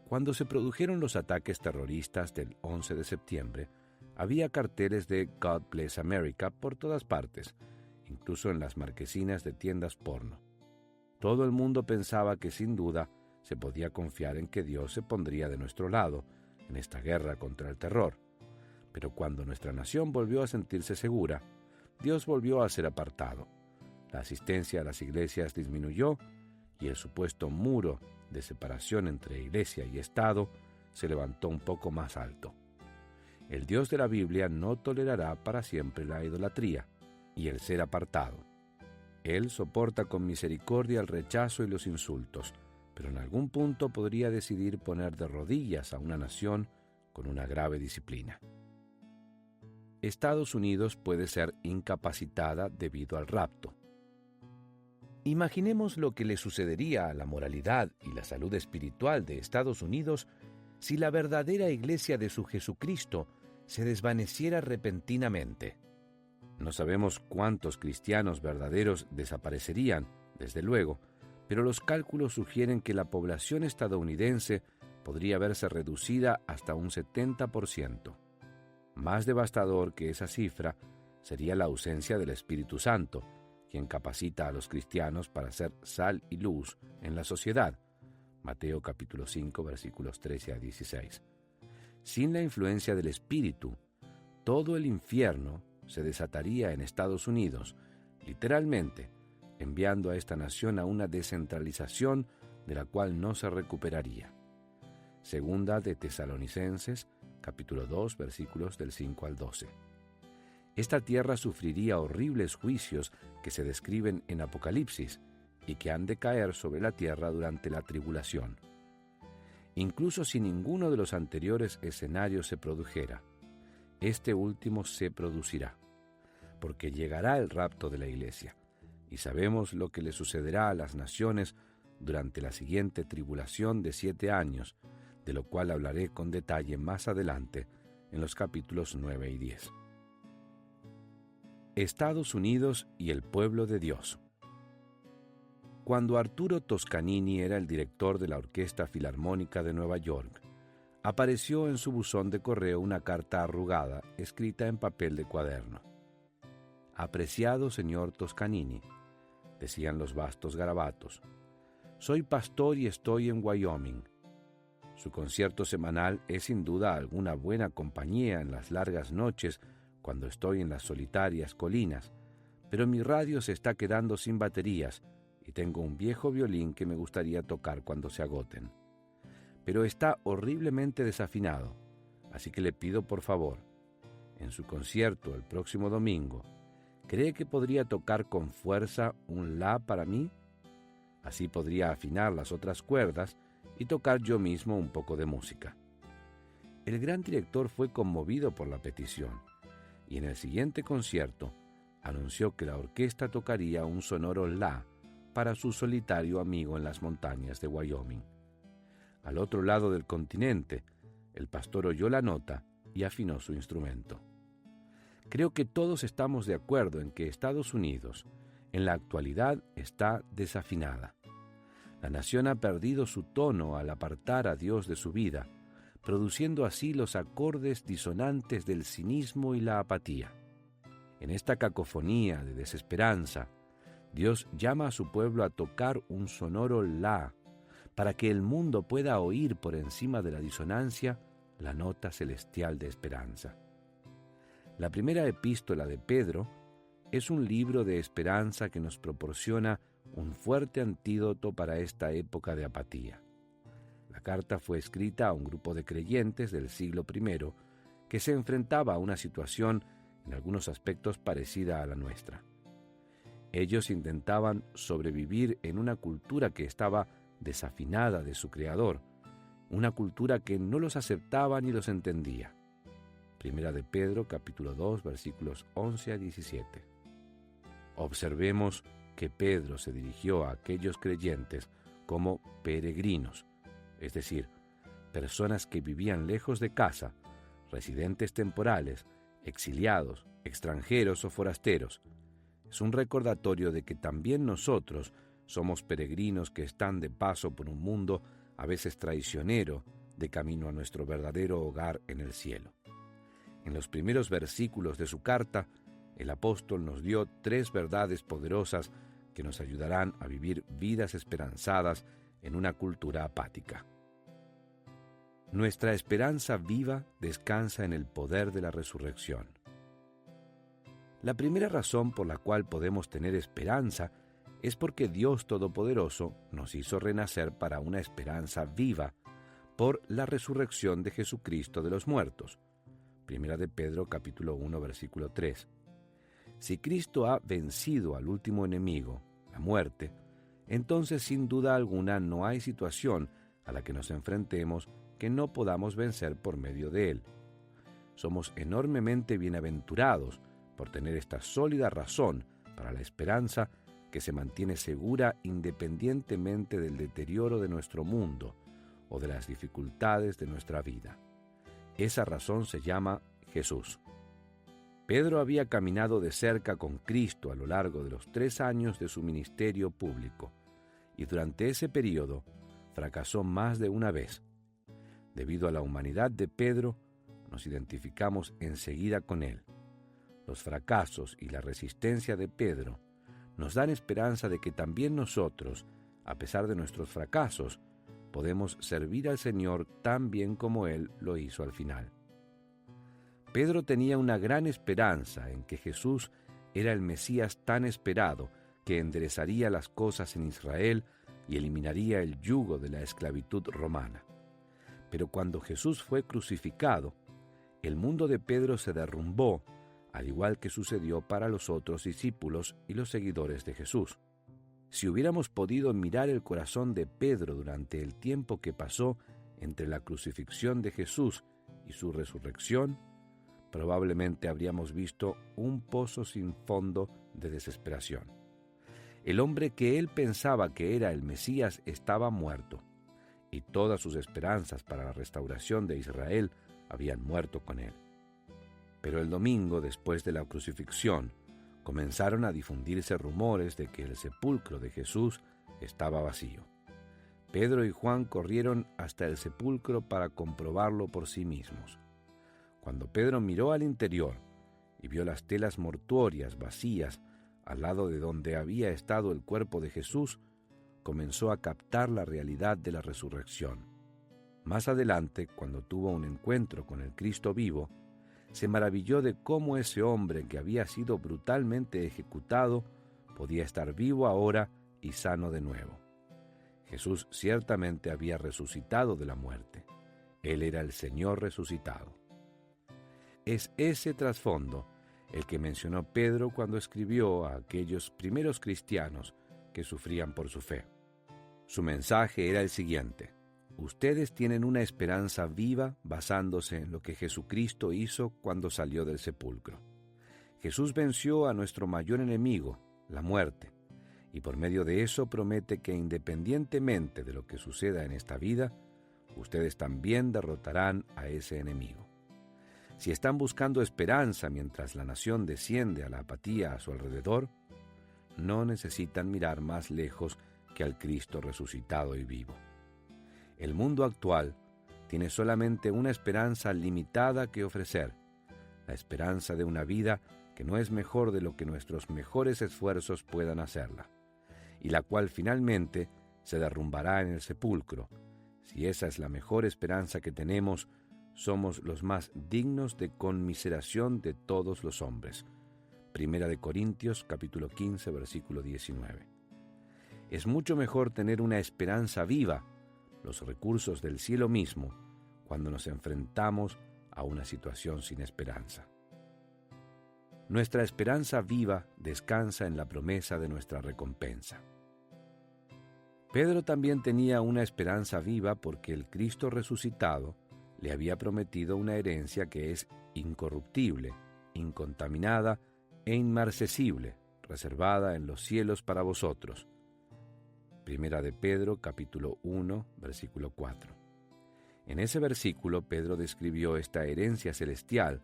Cuando se produjeron los ataques terroristas del 11 de septiembre, había carteles de God Bless America por todas partes, incluso en las marquesinas de tiendas porno. Todo el mundo pensaba que sin duda se podía confiar en que Dios se pondría de nuestro lado en esta guerra contra el terror. Pero cuando nuestra nación volvió a sentirse segura, Dios volvió a ser apartado. La asistencia a las iglesias disminuyó y el supuesto muro de separación entre iglesia y Estado se levantó un poco más alto. El Dios de la Biblia no tolerará para siempre la idolatría y el ser apartado. Él soporta con misericordia el rechazo y los insultos, pero en algún punto podría decidir poner de rodillas a una nación con una grave disciplina. Estados Unidos puede ser incapacitada debido al rapto. Imaginemos lo que le sucedería a la moralidad y la salud espiritual de Estados Unidos si la verdadera iglesia de su Jesucristo se desvaneciera repentinamente. No sabemos cuántos cristianos verdaderos desaparecerían, desde luego, pero los cálculos sugieren que la población estadounidense podría verse reducida hasta un 70%. Más devastador que esa cifra sería la ausencia del Espíritu Santo, quien capacita a los cristianos para ser sal y luz en la sociedad. Mateo capítulo 5, versículos 13 a 16. Sin la influencia del Espíritu, todo el infierno se desataría en Estados Unidos, literalmente, enviando a esta nación a una descentralización de la cual no se recuperaría. Segunda de Tesalonicenses, capítulo 2, versículos del 5 al 12. Esta tierra sufriría horribles juicios que se describen en Apocalipsis y que han de caer sobre la tierra durante la tribulación. Incluso si ninguno de los anteriores escenarios se produjera, este último se producirá, porque llegará el rapto de la iglesia, y sabemos lo que le sucederá a las naciones durante la siguiente tribulación de 7 años, de lo cual hablaré con detalle más adelante en los capítulos 9 y 10. Estados Unidos y el pueblo de Dios. Cuando Arturo Toscanini era el director de la Orquesta Filarmónica de Nueva York, apareció en su buzón de correo una carta arrugada escrita en papel de cuaderno. «Apreciado señor Toscanini», decían los vastos garabatos, «soy pastor y estoy en Wyoming. Su concierto semanal es sin duda alguna buena compañía en las largas noches cuando estoy en las solitarias colinas, pero mi radio se está quedando sin baterías y tengo un viejo violín que me gustaría tocar cuando se agoten. Pero está horriblemente desafinado, así que le pido por favor, en su concierto el próximo domingo, ¿cree que podría tocar con fuerza un la para mí? Así podría afinar las otras cuerdas y tocar yo mismo un poco de música». El gran director fue conmovido por la petición, y en el siguiente concierto anunció que la orquesta tocaría un sonoro la para su solitario amigo en las montañas de Wyoming. Al otro lado del continente, el pastor oyó la nota y afinó su instrumento. Creo que todos estamos de acuerdo en que Estados Unidos, en la actualidad, está desafinada. La nación ha perdido su tono al apartar a Dios de su vida, produciendo así los acordes disonantes del cinismo y la apatía. En esta cacofonía de desesperanza, Dios llama a su pueblo a tocar un sonoro la, para que el mundo pueda oír por encima de la disonancia la nota celestial de esperanza. La primera epístola de Pedro es un libro de esperanza que nos proporciona un fuerte antídoto para esta época de apatía. La carta fue escrita a un grupo de creyentes del siglo I que se enfrentaba a una situación en algunos aspectos parecida a la nuestra. Ellos intentaban sobrevivir en una cultura que estaba desafinada de su Creador, una cultura que no los aceptaba ni los entendía. Primera de Pedro, capítulo 2, versículos 11 a 17. Observemos que Pedro se dirigió a aquellos creyentes como peregrinos, es decir, personas que vivían lejos de casa, residentes temporales, exiliados, extranjeros o forasteros. Es un recordatorio de que también nosotros Somos peregrinos que están de paso por un mundo a veces traicionero, de camino a nuestro verdadero hogar en el cielo. En los primeros versículos de su carta, el apóstol nos dio 3 verdades poderosas que nos ayudarán a vivir vidas esperanzadas en una cultura apática. Nuestra esperanza viva descansa en el poder de la resurrección. La primera razón por la cual podemos tener esperanza es porque Dios Todopoderoso nos hizo renacer para una esperanza viva por la resurrección de Jesucristo de los muertos. Primera de Pedro capítulo 1 versículo 3. Si Cristo ha vencido al último enemigo, la muerte, entonces sin duda alguna no hay situación a la que nos enfrentemos que no podamos vencer por medio de Él. Somos enormemente bienaventurados por tener esta sólida razón para la esperanza que se mantiene segura independientemente del deterioro de nuestro mundo o de las dificultades de nuestra vida. Esa razón se llama Jesús. Pedro había caminado de cerca con Cristo a lo largo de los 3 años de su ministerio público, y durante ese periodo fracasó más de una vez. Debido a la humanidad de Pedro, nos identificamos enseguida con él. Los fracasos y la resistencia de Pedro nos dan esperanza de que también nosotros, a pesar de nuestros fracasos, podemos servir al Señor tan bien como Él lo hizo al final. Pedro tenía una gran esperanza en que Jesús era el Mesías tan esperado que enderezaría las cosas en Israel y eliminaría el yugo de la esclavitud romana. Pero cuando Jesús fue crucificado, el mundo de Pedro se derrumbó, al igual que sucedió para los otros discípulos y los seguidores de Jesús. Si hubiéramos podido mirar el corazón de Pedro durante el tiempo que pasó entre la crucifixión de Jesús y su resurrección, probablemente habríamos visto un pozo sin fondo de desesperación. El hombre que él pensaba que era el Mesías estaba muerto, y todas sus esperanzas para la restauración de Israel habían muerto con él. Pero el domingo, después de la crucifixión, comenzaron a difundirse rumores de que el sepulcro de Jesús estaba vacío. Pedro y Juan corrieron hasta el sepulcro para comprobarlo por sí mismos. Cuando Pedro miró al interior y vio las telas mortuorias vacías al lado de donde había estado el cuerpo de Jesús, comenzó a captar la realidad de la resurrección. Más adelante, cuando tuvo un encuentro con el Cristo vivo, se maravilló de cómo ese hombre que había sido brutalmente ejecutado podía estar vivo ahora y sano de nuevo. Jesús ciertamente había resucitado de la muerte. Él era el Señor resucitado. Es ese trasfondo el que mencionó Pedro cuando escribió a aquellos primeros cristianos que sufrían por su fe. Su mensaje era el siguiente: ustedes tienen una esperanza viva basándose en lo que Jesucristo hizo cuando salió del sepulcro. Jesús venció a nuestro mayor enemigo, la muerte, y por medio de eso promete que independientemente de lo que suceda en esta vida, ustedes también derrotarán a ese enemigo. Si están buscando esperanza mientras la nación desciende a la apatía a su alrededor, no necesitan mirar más lejos que al Cristo resucitado y vivo. El mundo actual tiene solamente una esperanza limitada que ofrecer, la esperanza de una vida que no es mejor de lo que nuestros mejores esfuerzos puedan hacerla, y la cual finalmente se derrumbará en el sepulcro. Si esa es la mejor esperanza que tenemos, somos los más dignos de conmiseración de todos los hombres. Primera de Corintios, capítulo 15, versículo 19. Es mucho mejor tener una esperanza viva, los recursos del cielo mismo, cuando nos enfrentamos a una situación sin esperanza. Nuestra esperanza viva descansa en la promesa de nuestra recompensa. Pedro también tenía una esperanza viva porque el Cristo resucitado le había prometido una herencia que es incorruptible, incontaminada e inmarcesible, reservada en los cielos para vosotros. Primera de Pedro, capítulo 1, versículo 4. En ese versículo, Pedro describió esta herencia celestial,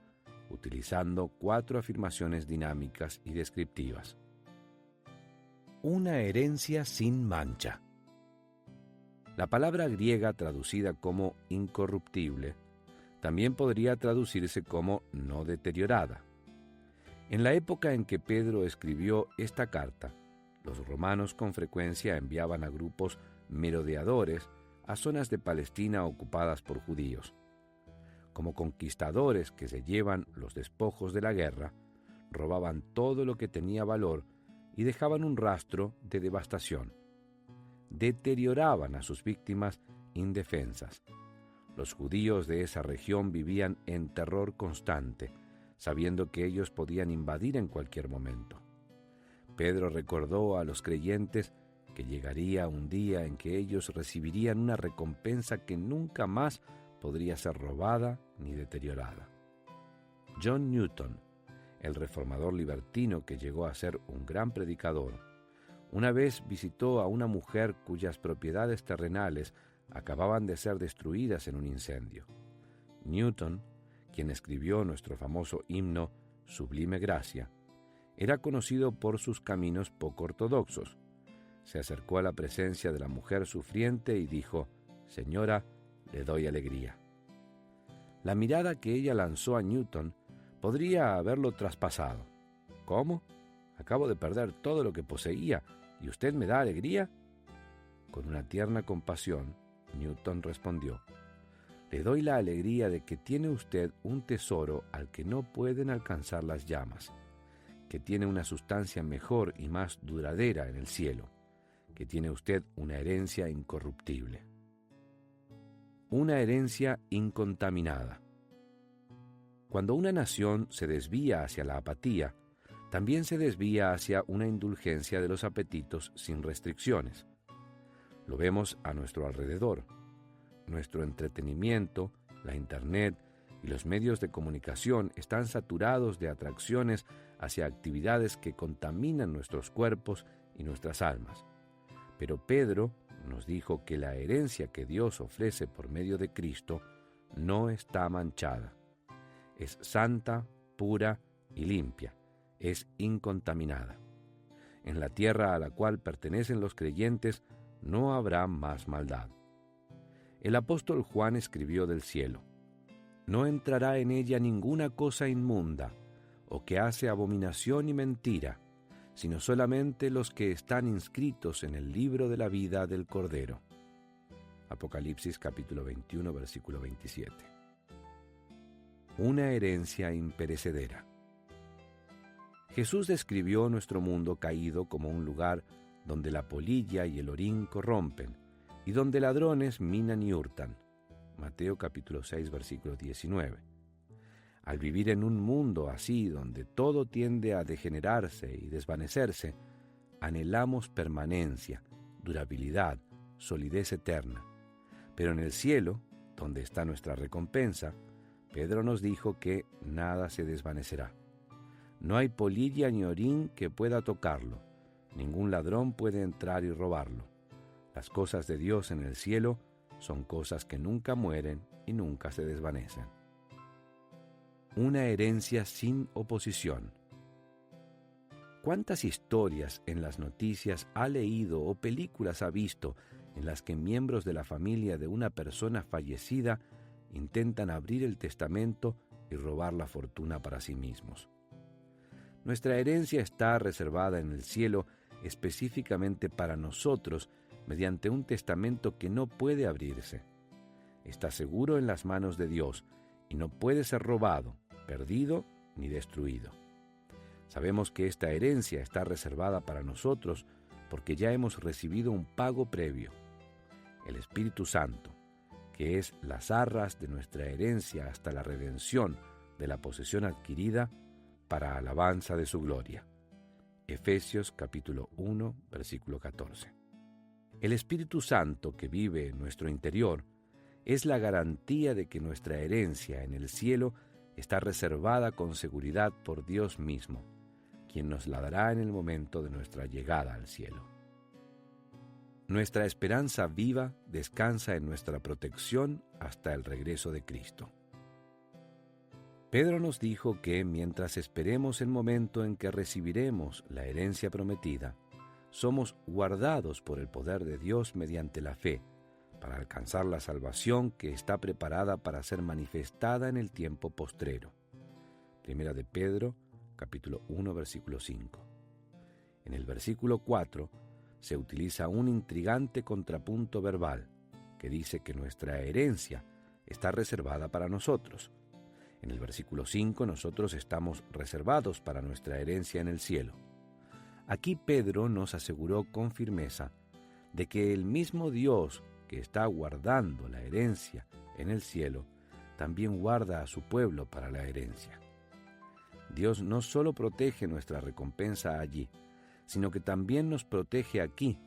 utilizando 4 afirmaciones dinámicas y descriptivas. Una herencia sin mancha. La palabra griega traducida como incorruptible también podría traducirse como no deteriorada. En la época en que Pedro escribió esta carta, los romanos con frecuencia enviaban a grupos merodeadores a zonas de Palestina ocupadas por judíos. Como conquistadores que se llevan los despojos de la guerra, robaban todo lo que tenía valor y dejaban un rastro de devastación. Deterioraban a sus víctimas indefensas. Los judíos de esa región vivían en terror constante, sabiendo que ellos podían invadir en cualquier momento. Pedro recordó a los creyentes que llegaría un día en que ellos recibirían una recompensa que nunca más podría ser robada ni deteriorada. John Newton, el reformador libertino que llegó a ser un gran predicador, una vez visitó a una mujer cuyas propiedades terrenales acababan de ser destruidas en un incendio. Newton, quien escribió nuestro famoso himno Sublime Gracia, era conocido por sus caminos poco ortodoxos. Se acercó a la presencia de la mujer sufriente y dijo: «Señora, le doy alegría». La mirada que ella lanzó a Newton podría haberlo traspasado. «¿Cómo? Acabo de perder todo lo que poseía, ¿y usted me da alegría?». Con una tierna compasión, Newton respondió: «Le doy la alegría de que tiene usted un tesoro al que no pueden alcanzar las llamas, que tiene una sustancia mejor y más duradera en el cielo, que tiene usted una herencia incorruptible». Una herencia incontaminada. Cuando una nación se desvía hacia la apatía, también se desvía hacia una indulgencia de los apetitos sin restricciones. Lo vemos a nuestro alrededor. Nuestro entretenimiento, la Internet y los medios de comunicación están saturados de atracciones hacia actividades que contaminan nuestros cuerpos y nuestras almas. Pero Pedro nos dijo que la herencia que Dios ofrece por medio de Cristo no está manchada. Es santa, pura y limpia. Es incontaminada. En la tierra a la cual pertenecen los creyentes no habrá más maldad. El apóstol Juan escribió del cielo: «No entrará en ella ninguna cosa inmunda, o que hace abominación y mentira, sino solamente los que están inscritos en el libro de la vida del Cordero». Apocalipsis capítulo 21, versículo 27. Una herencia imperecedera. Jesús describió nuestro mundo caído como un lugar donde la polilla y el orín corrompen, y donde ladrones minan y hurtan. Mateo capítulo 6, versículo 19. Al vivir en un mundo así, donde todo tiende a degenerarse y desvanecerse, anhelamos permanencia, durabilidad, solidez eterna. Pero en el cielo, donde está nuestra recompensa, Pedro nos dijo que nada se desvanecerá. No hay polilla ni orín que pueda tocarlo. Ningún ladrón puede entrar y robarlo. Las cosas de Dios en el cielo son cosas que nunca mueren y nunca se desvanecen. Una herencia sin oposición. ¿Cuántas historias en las noticias ha leído o películas ha visto en las que miembros de la familia de una persona fallecida intentan abrir el testamento y robar la fortuna para sí mismos? Nuestra herencia está reservada en el cielo específicamente para nosotros mediante un testamento que no puede abrirse. Está seguro en las manos de Dios y no puede ser robado, perdido ni destruido. Sabemos que esta herencia está reservada para nosotros porque ya hemos recibido un pago previo, el Espíritu Santo, que es las arras de nuestra herencia hasta la redención de la posesión adquirida para alabanza de su gloria. Efesios capítulo 1, versículo 14. El Espíritu Santo que vive en nuestro interior es la garantía de que nuestra herencia en el cielo está reservada con seguridad por Dios mismo, quien nos la dará en el momento de nuestra llegada al cielo. Nuestra esperanza viva descansa en nuestra protección hasta el regreso de Cristo. Pedro nos dijo que mientras esperemos el momento en que recibiremos la herencia prometida, somos guardados por el poder de Dios mediante la fe, para alcanzar la salvación que está preparada para ser manifestada en el tiempo postrero. Primera de Pedro, capítulo 1, versículo 5. En el versículo 4 se utiliza un intrigante contrapunto verbal que dice que nuestra herencia está reservada para nosotros. En el versículo 5 nosotros estamos reservados para nuestra herencia en el cielo. Aquí Pedro nos aseguró con firmeza de que el mismo Dios que está guardando la herencia en el cielo, también guarda a su pueblo para la herencia. Dios no solo protege nuestra recompensa allí, sino que también nos protege aquí,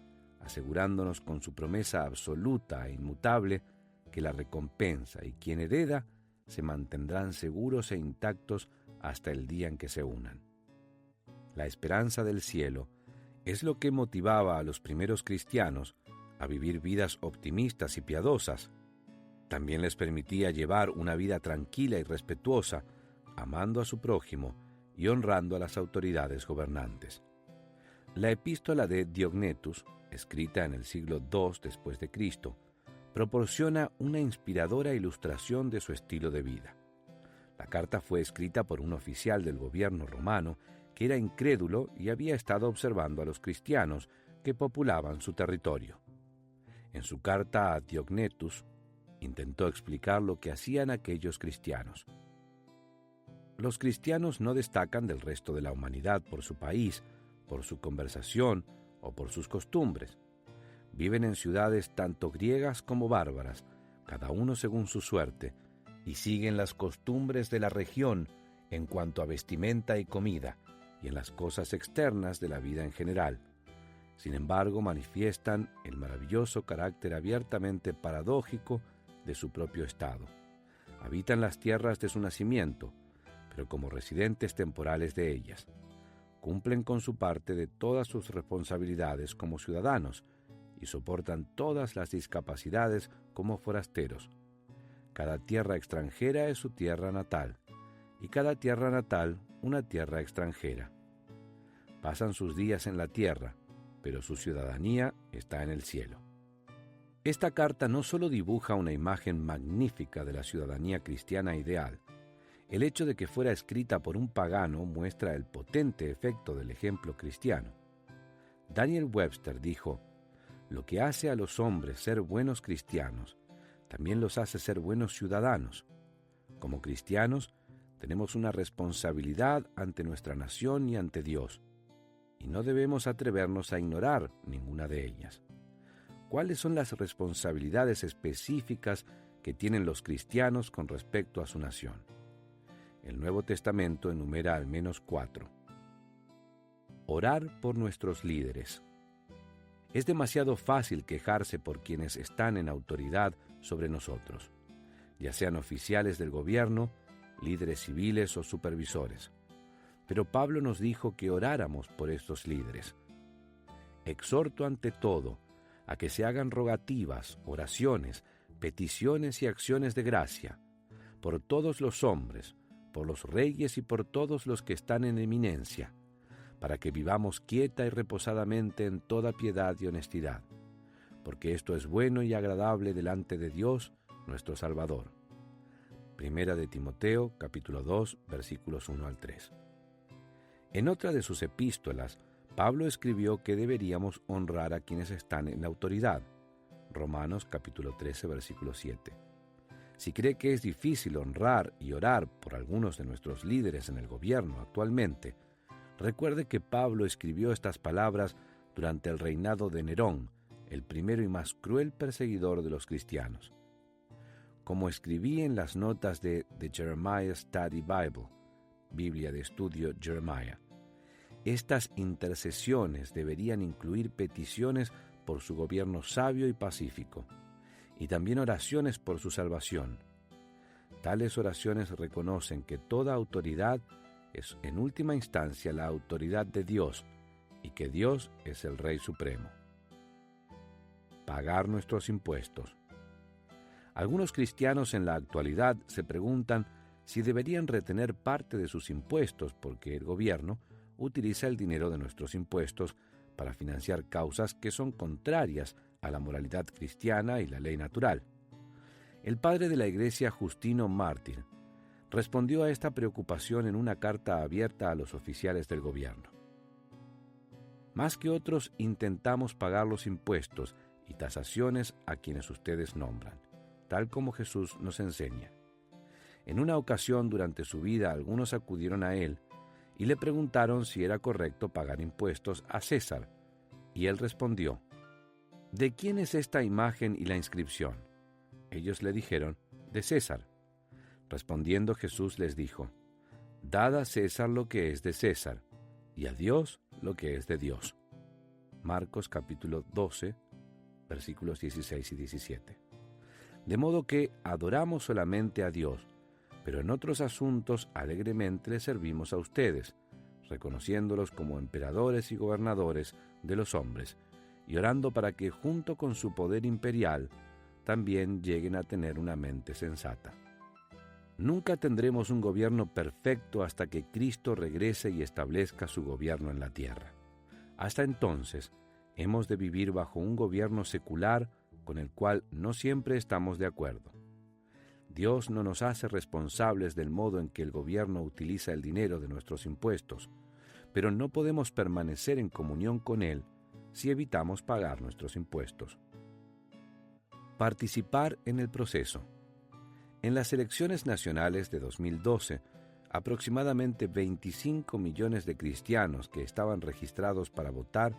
asegurándonos con su promesa absoluta e inmutable que la recompensa y quien hereda se mantendrán seguros e intactos hasta el día en que se unan. La esperanza del cielo es lo que motivaba a los primeros cristianos a vivir vidas optimistas y piadosas. También les permitía llevar una vida tranquila y respetuosa, amando a su prójimo y honrando a las autoridades gobernantes. La epístola de Diognetus, escrita en el siglo II después de Cristo, proporciona una inspiradora ilustración de su estilo de vida. La carta fue escrita por un oficial del gobierno romano que era incrédulo y había estado observando a los cristianos que populaban su territorio. En su carta a Diognetus, intentó explicar lo que hacían aquellos cristianos. Los cristianos no destacan del resto de la humanidad por su país, por su conversación o por sus costumbres. Viven en ciudades tanto griegas como bárbaras, cada uno según su suerte, y siguen las costumbres de la región en cuanto a vestimenta y comida, y en las cosas externas de la vida en general. Sin embargo, manifiestan el maravilloso carácter abiertamente paradójico de su propio estado. Habitan las tierras de su nacimiento, pero como residentes temporales de ellas. Cumplen con su parte de todas sus responsabilidades como ciudadanos y soportan todas las discapacidades como forasteros. Cada tierra extranjera es su tierra natal, y cada tierra natal una tierra extranjera. Pasan sus días en la tierra, pero su ciudadanía está en el cielo. Esta carta no solo dibuja una imagen magnífica de la ciudadanía cristiana ideal. El hecho de que fuera escrita por un pagano muestra el potente efecto del ejemplo cristiano. Daniel Webster dijo: «Lo que hace a los hombres ser buenos cristianos, también los hace ser buenos ciudadanos. Como cristianos, tenemos una responsabilidad ante nuestra nación y ante Dios, y no debemos atrevernos a ignorar ninguna de ellas». ¿Cuáles son las responsabilidades específicas que tienen los cristianos con respecto a su nación? El Nuevo Testamento enumera al menos 4. Orar por nuestros líderes. Es demasiado fácil quejarse por quienes están en autoridad sobre nosotros, ya sean oficiales del gobierno, líderes civiles o supervisores. Pero Pablo nos dijo que oráramos por estos líderes. Exhorto ante todo a que se hagan rogativas, oraciones, peticiones y acciones de gracia, por todos los hombres, por los reyes y por todos los que están en eminencia, para que vivamos quieta y reposadamente en toda piedad y honestidad, porque esto es bueno y agradable delante de Dios, nuestro Salvador. Primera de Timoteo, capítulo 2, versículos 1 al 3. En otra de sus epístolas, Pablo escribió que deberíamos honrar a quienes están en la autoridad. Romanos capítulo 13, versículo 7. Si cree que es difícil honrar y orar por algunos de nuestros líderes en el gobierno actualmente, recuerde que Pablo escribió estas palabras durante el reinado de Nerón, el primero y más cruel perseguidor de los cristianos. Como escribí en las notas de The Jeremiah Study Bible, Biblia de Estudio Jeremiah, estas intercesiones deberían incluir peticiones por su gobierno sabio y pacífico, y también oraciones por su salvación. Tales oraciones reconocen que toda autoridad es en última instancia la autoridad de Dios, y que Dios es el Rey Supremo. Pagar nuestros impuestos. Algunos cristianos en la actualidad se preguntan si deberían retener parte de sus impuestos porque el gobierno utiliza el dinero de nuestros impuestos para financiar causas que son contrarias a la moralidad cristiana y la ley natural. El padre de la Iglesia, Justino Mártir, respondió a esta preocupación en una carta abierta a los oficiales del gobierno. Más que otros, intentamos pagar los impuestos y tasaciones a quienes ustedes nombran, tal como Jesús nos enseña. En una ocasión durante su vida, algunos acudieron a él y le preguntaron si era correcto pagar impuestos a César, y él respondió: ¿De quién es esta imagen y la inscripción? Ellos le dijeron: de César. Respondiendo Jesús les dijo: Dad a César lo que es de César, y a Dios lo que es de Dios. Marcos capítulo 12, versículos 16 y 17. De modo que adoramos solamente a Dios, pero en otros asuntos alegremente les servimos a ustedes, reconociéndolos como emperadores y gobernadores de los hombres, y orando para que, junto con su poder imperial, también lleguen a tener una mente sensata. Nunca tendremos un gobierno perfecto hasta que Cristo regrese y establezca su gobierno en la tierra. Hasta entonces, hemos de vivir bajo un gobierno secular con el cual no siempre estamos de acuerdo. Dios no nos hace responsables del modo en que el gobierno utiliza el dinero de nuestros impuestos, pero no podemos permanecer en comunión con Él si evitamos pagar nuestros impuestos. Participar en el proceso. En las elecciones nacionales de 2012, aproximadamente 25 millones de cristianos que estaban registrados para votar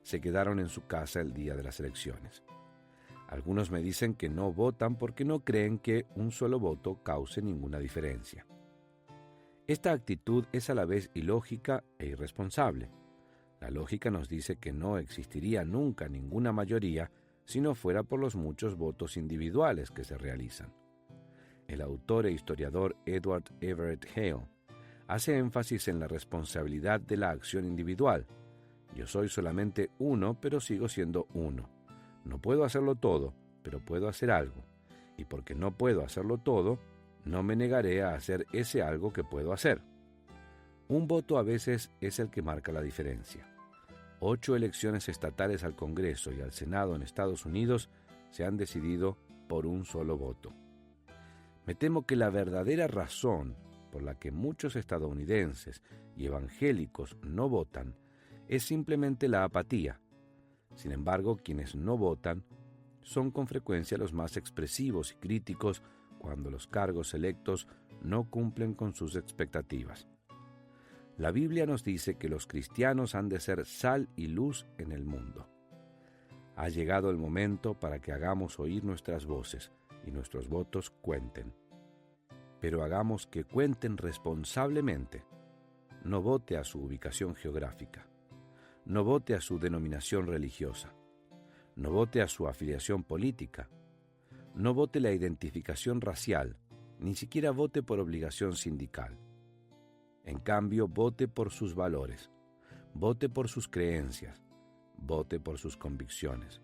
se quedaron en su casa el día de las elecciones. Algunos me dicen que no votan porque no creen que un solo voto cause ninguna diferencia. Esta actitud es a la vez ilógica e irresponsable. La lógica nos dice que no existiría nunca ninguna mayoría si no fuera por los muchos votos individuales que se realizan. El autor e historiador Edward Everett Hale hace énfasis en la responsabilidad de la acción individual. Yo soy solamente uno, pero sigo siendo uno. No puedo hacerlo todo, pero puedo hacer algo. Y porque no puedo hacerlo todo, no me negaré a hacer ese algo que puedo hacer. Un voto a veces es el que marca la diferencia. 8 elecciones estatales al Congreso y al Senado en Estados Unidos se han decidido por un solo voto. Me temo que la verdadera razón por la que muchos estadounidenses y evangélicos no votan es simplemente la apatía. Sin embargo, quienes no votan son con frecuencia los más expresivos y críticos cuando los cargos electos no cumplen con sus expectativas. La Biblia nos dice que los cristianos han de ser sal y luz en el mundo. Ha llegado el momento para que hagamos oír nuestras voces y nuestros votos cuenten. Pero hagamos que cuenten responsablemente. No vote a su ubicación geográfica. No vote a su denominación religiosa. No vote a su afiliación política. No vote la identificación racial, ni siquiera vote por obligación sindical. En cambio, vote por sus valores. Vote por sus creencias. Vote por sus convicciones.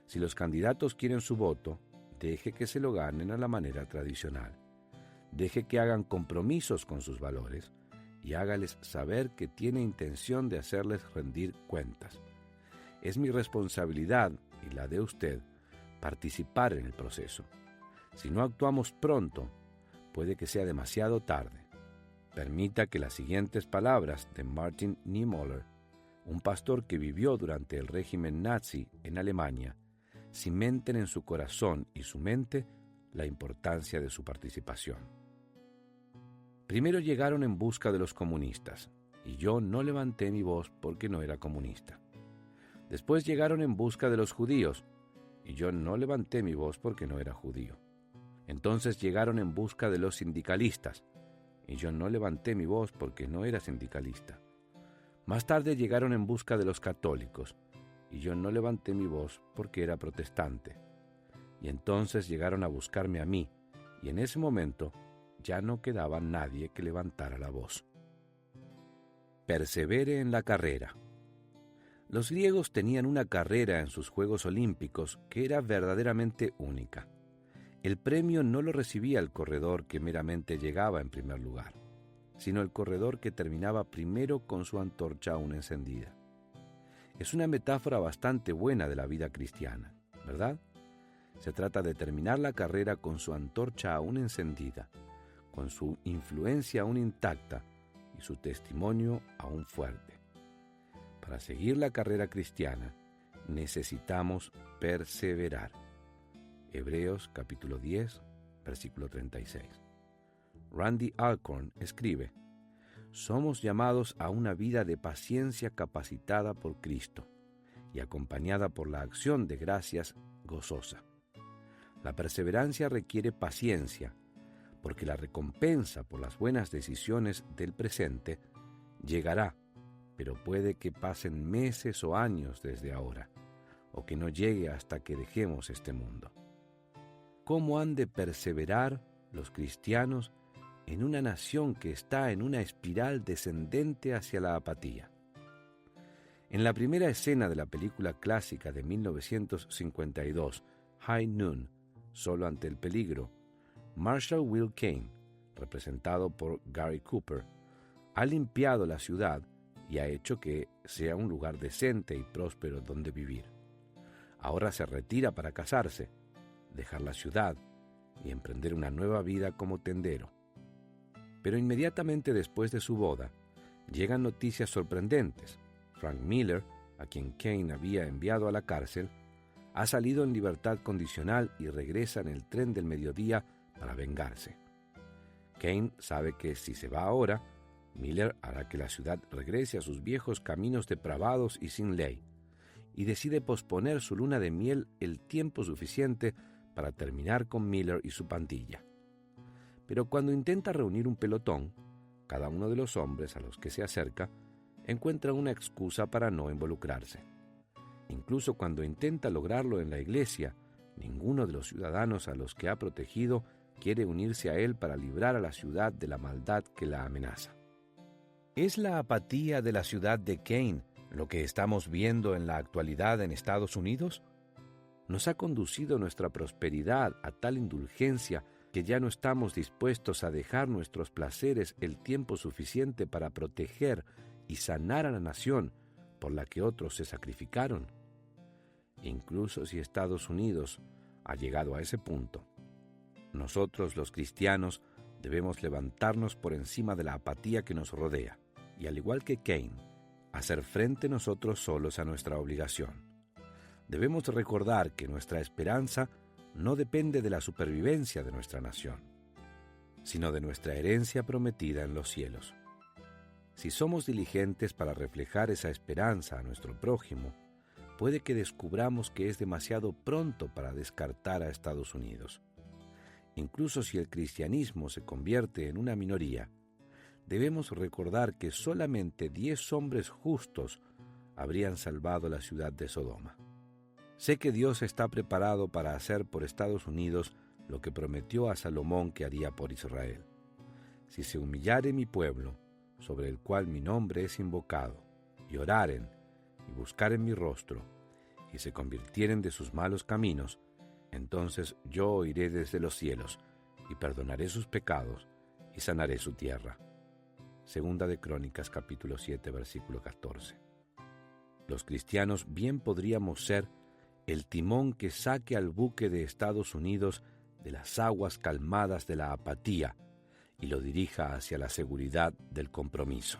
Si los candidatos quieren su voto, deje que se lo ganen a la manera tradicional. Deje que hagan compromisos con sus valores y hágales saber que tiene intención de hacerles rendir cuentas. Es mi responsabilidad, y la de usted, participar en el proceso. Si no actuamos pronto, puede que sea demasiado tarde. Permita que las siguientes palabras de Martin Niemöller, un pastor que vivió durante el régimen nazi en Alemania, cimenten en su corazón y su mente la importancia de su participación. Primero llegaron en busca de los comunistas, y yo no levanté mi voz porque no era comunista. Después llegaron en busca de los judíos, y yo no levanté mi voz porque no era judío. Entonces llegaron en busca de los sindicalistas, y yo no levanté mi voz porque no era sindicalista. Más tarde llegaron en busca de los católicos, y yo no levanté mi voz porque era protestante. Y entonces llegaron a buscarme a mí, y en ese momento ya no quedaba nadie que levantara la voz. Persevere en la carrera. Los griegos tenían una carrera en sus Juegos Olímpicos que era verdaderamente única. El premio no lo recibía el corredor que meramente llegaba en primer lugar, sino el corredor que terminaba primero con su antorcha aún encendida. Es una metáfora bastante buena de la vida cristiana, ¿verdad? Se trata de terminar la carrera con su antorcha aún encendida, con su influencia aún intacta y su testimonio aún fuerte. Para seguir la carrera cristiana, necesitamos perseverar. Hebreos capítulo 10, versículo 36. Randy Alcorn escribe: somos llamados a una vida de paciencia capacitada por Cristo y acompañada por la acción de gracias gozosa. La perseverancia requiere paciencia, porque la recompensa por las buenas decisiones del presente llegará, pero puede que pasen meses o años desde ahora, o que no llegue hasta que dejemos este mundo. ¿Cómo han de perseverar los cristianos en una nación que está en una espiral descendente hacia la apatía? En la primera escena de la película clásica de 1952, High Noon, Solo ante el peligro, Marshall Will Kane, representado por Gary Cooper, ha limpiado la ciudad y ha hecho que sea un lugar decente y próspero donde vivir. Ahora se retira para casarse, dejar la ciudad y emprender una nueva vida como tendero. Pero inmediatamente después de su boda, llegan noticias sorprendentes. Frank Miller, a quien Kane había enviado a la cárcel, ha salido en libertad condicional y regresa en el tren del mediodía para vengarse. Kane sabe que si se va ahora, Miller hará que la ciudad regrese a sus viejos caminos depravados y sin ley, y decide posponer su luna de miel el tiempo suficiente para terminar con Miller y su pandilla. Pero cuando intenta reunir un pelotón, cada uno de los hombres a los que se acerca encuentra una excusa para no involucrarse. Incluso cuando intenta lograrlo en la iglesia, ninguno de los ciudadanos a los que ha protegido quiere unirse a él para librar a la ciudad de la maldad que la amenaza. ¿Es la apatía de la ciudad de Kane lo que estamos viendo en la actualidad en Estados Unidos? ¿Nos ha conducido nuestra prosperidad a tal indulgencia que ya no estamos dispuestos a dejar nuestros placeres el tiempo suficiente para proteger y sanar a la nación por la que otros se sacrificaron? Incluso si Estados Unidos ha llegado a ese punto, nosotros los cristianos debemos levantarnos por encima de la apatía que nos rodea y, al igual que Kane, hacer frente nosotros solos a nuestra obligación. Debemos recordar que nuestra esperanza no depende de la supervivencia de nuestra nación, sino de nuestra herencia prometida en los cielos. Si somos diligentes para reflejar esa esperanza a nuestro prójimo, puede que descubramos que es demasiado pronto para descartar a Estados Unidos. Incluso si el cristianismo se convierte en una minoría, debemos recordar que solamente 10 hombres justos habrían salvado la ciudad de Sodoma. Sé que Dios está preparado para hacer por Estados Unidos lo que prometió a Salomón que haría por Israel. Si se humillare mi pueblo, sobre el cual mi nombre es invocado, y oraren, y buscaren mi rostro, y se convirtieren de sus malos caminos, entonces yo oiré desde los cielos, y perdonaré sus pecados, y sanaré su tierra. Segunda de Crónicas, capítulo 7, versículo 14. Los cristianos bien podríamos ser el timón que saque al buque de Estados Unidos de las aguas calmadas de la apatía y lo dirija hacia la seguridad del compromiso.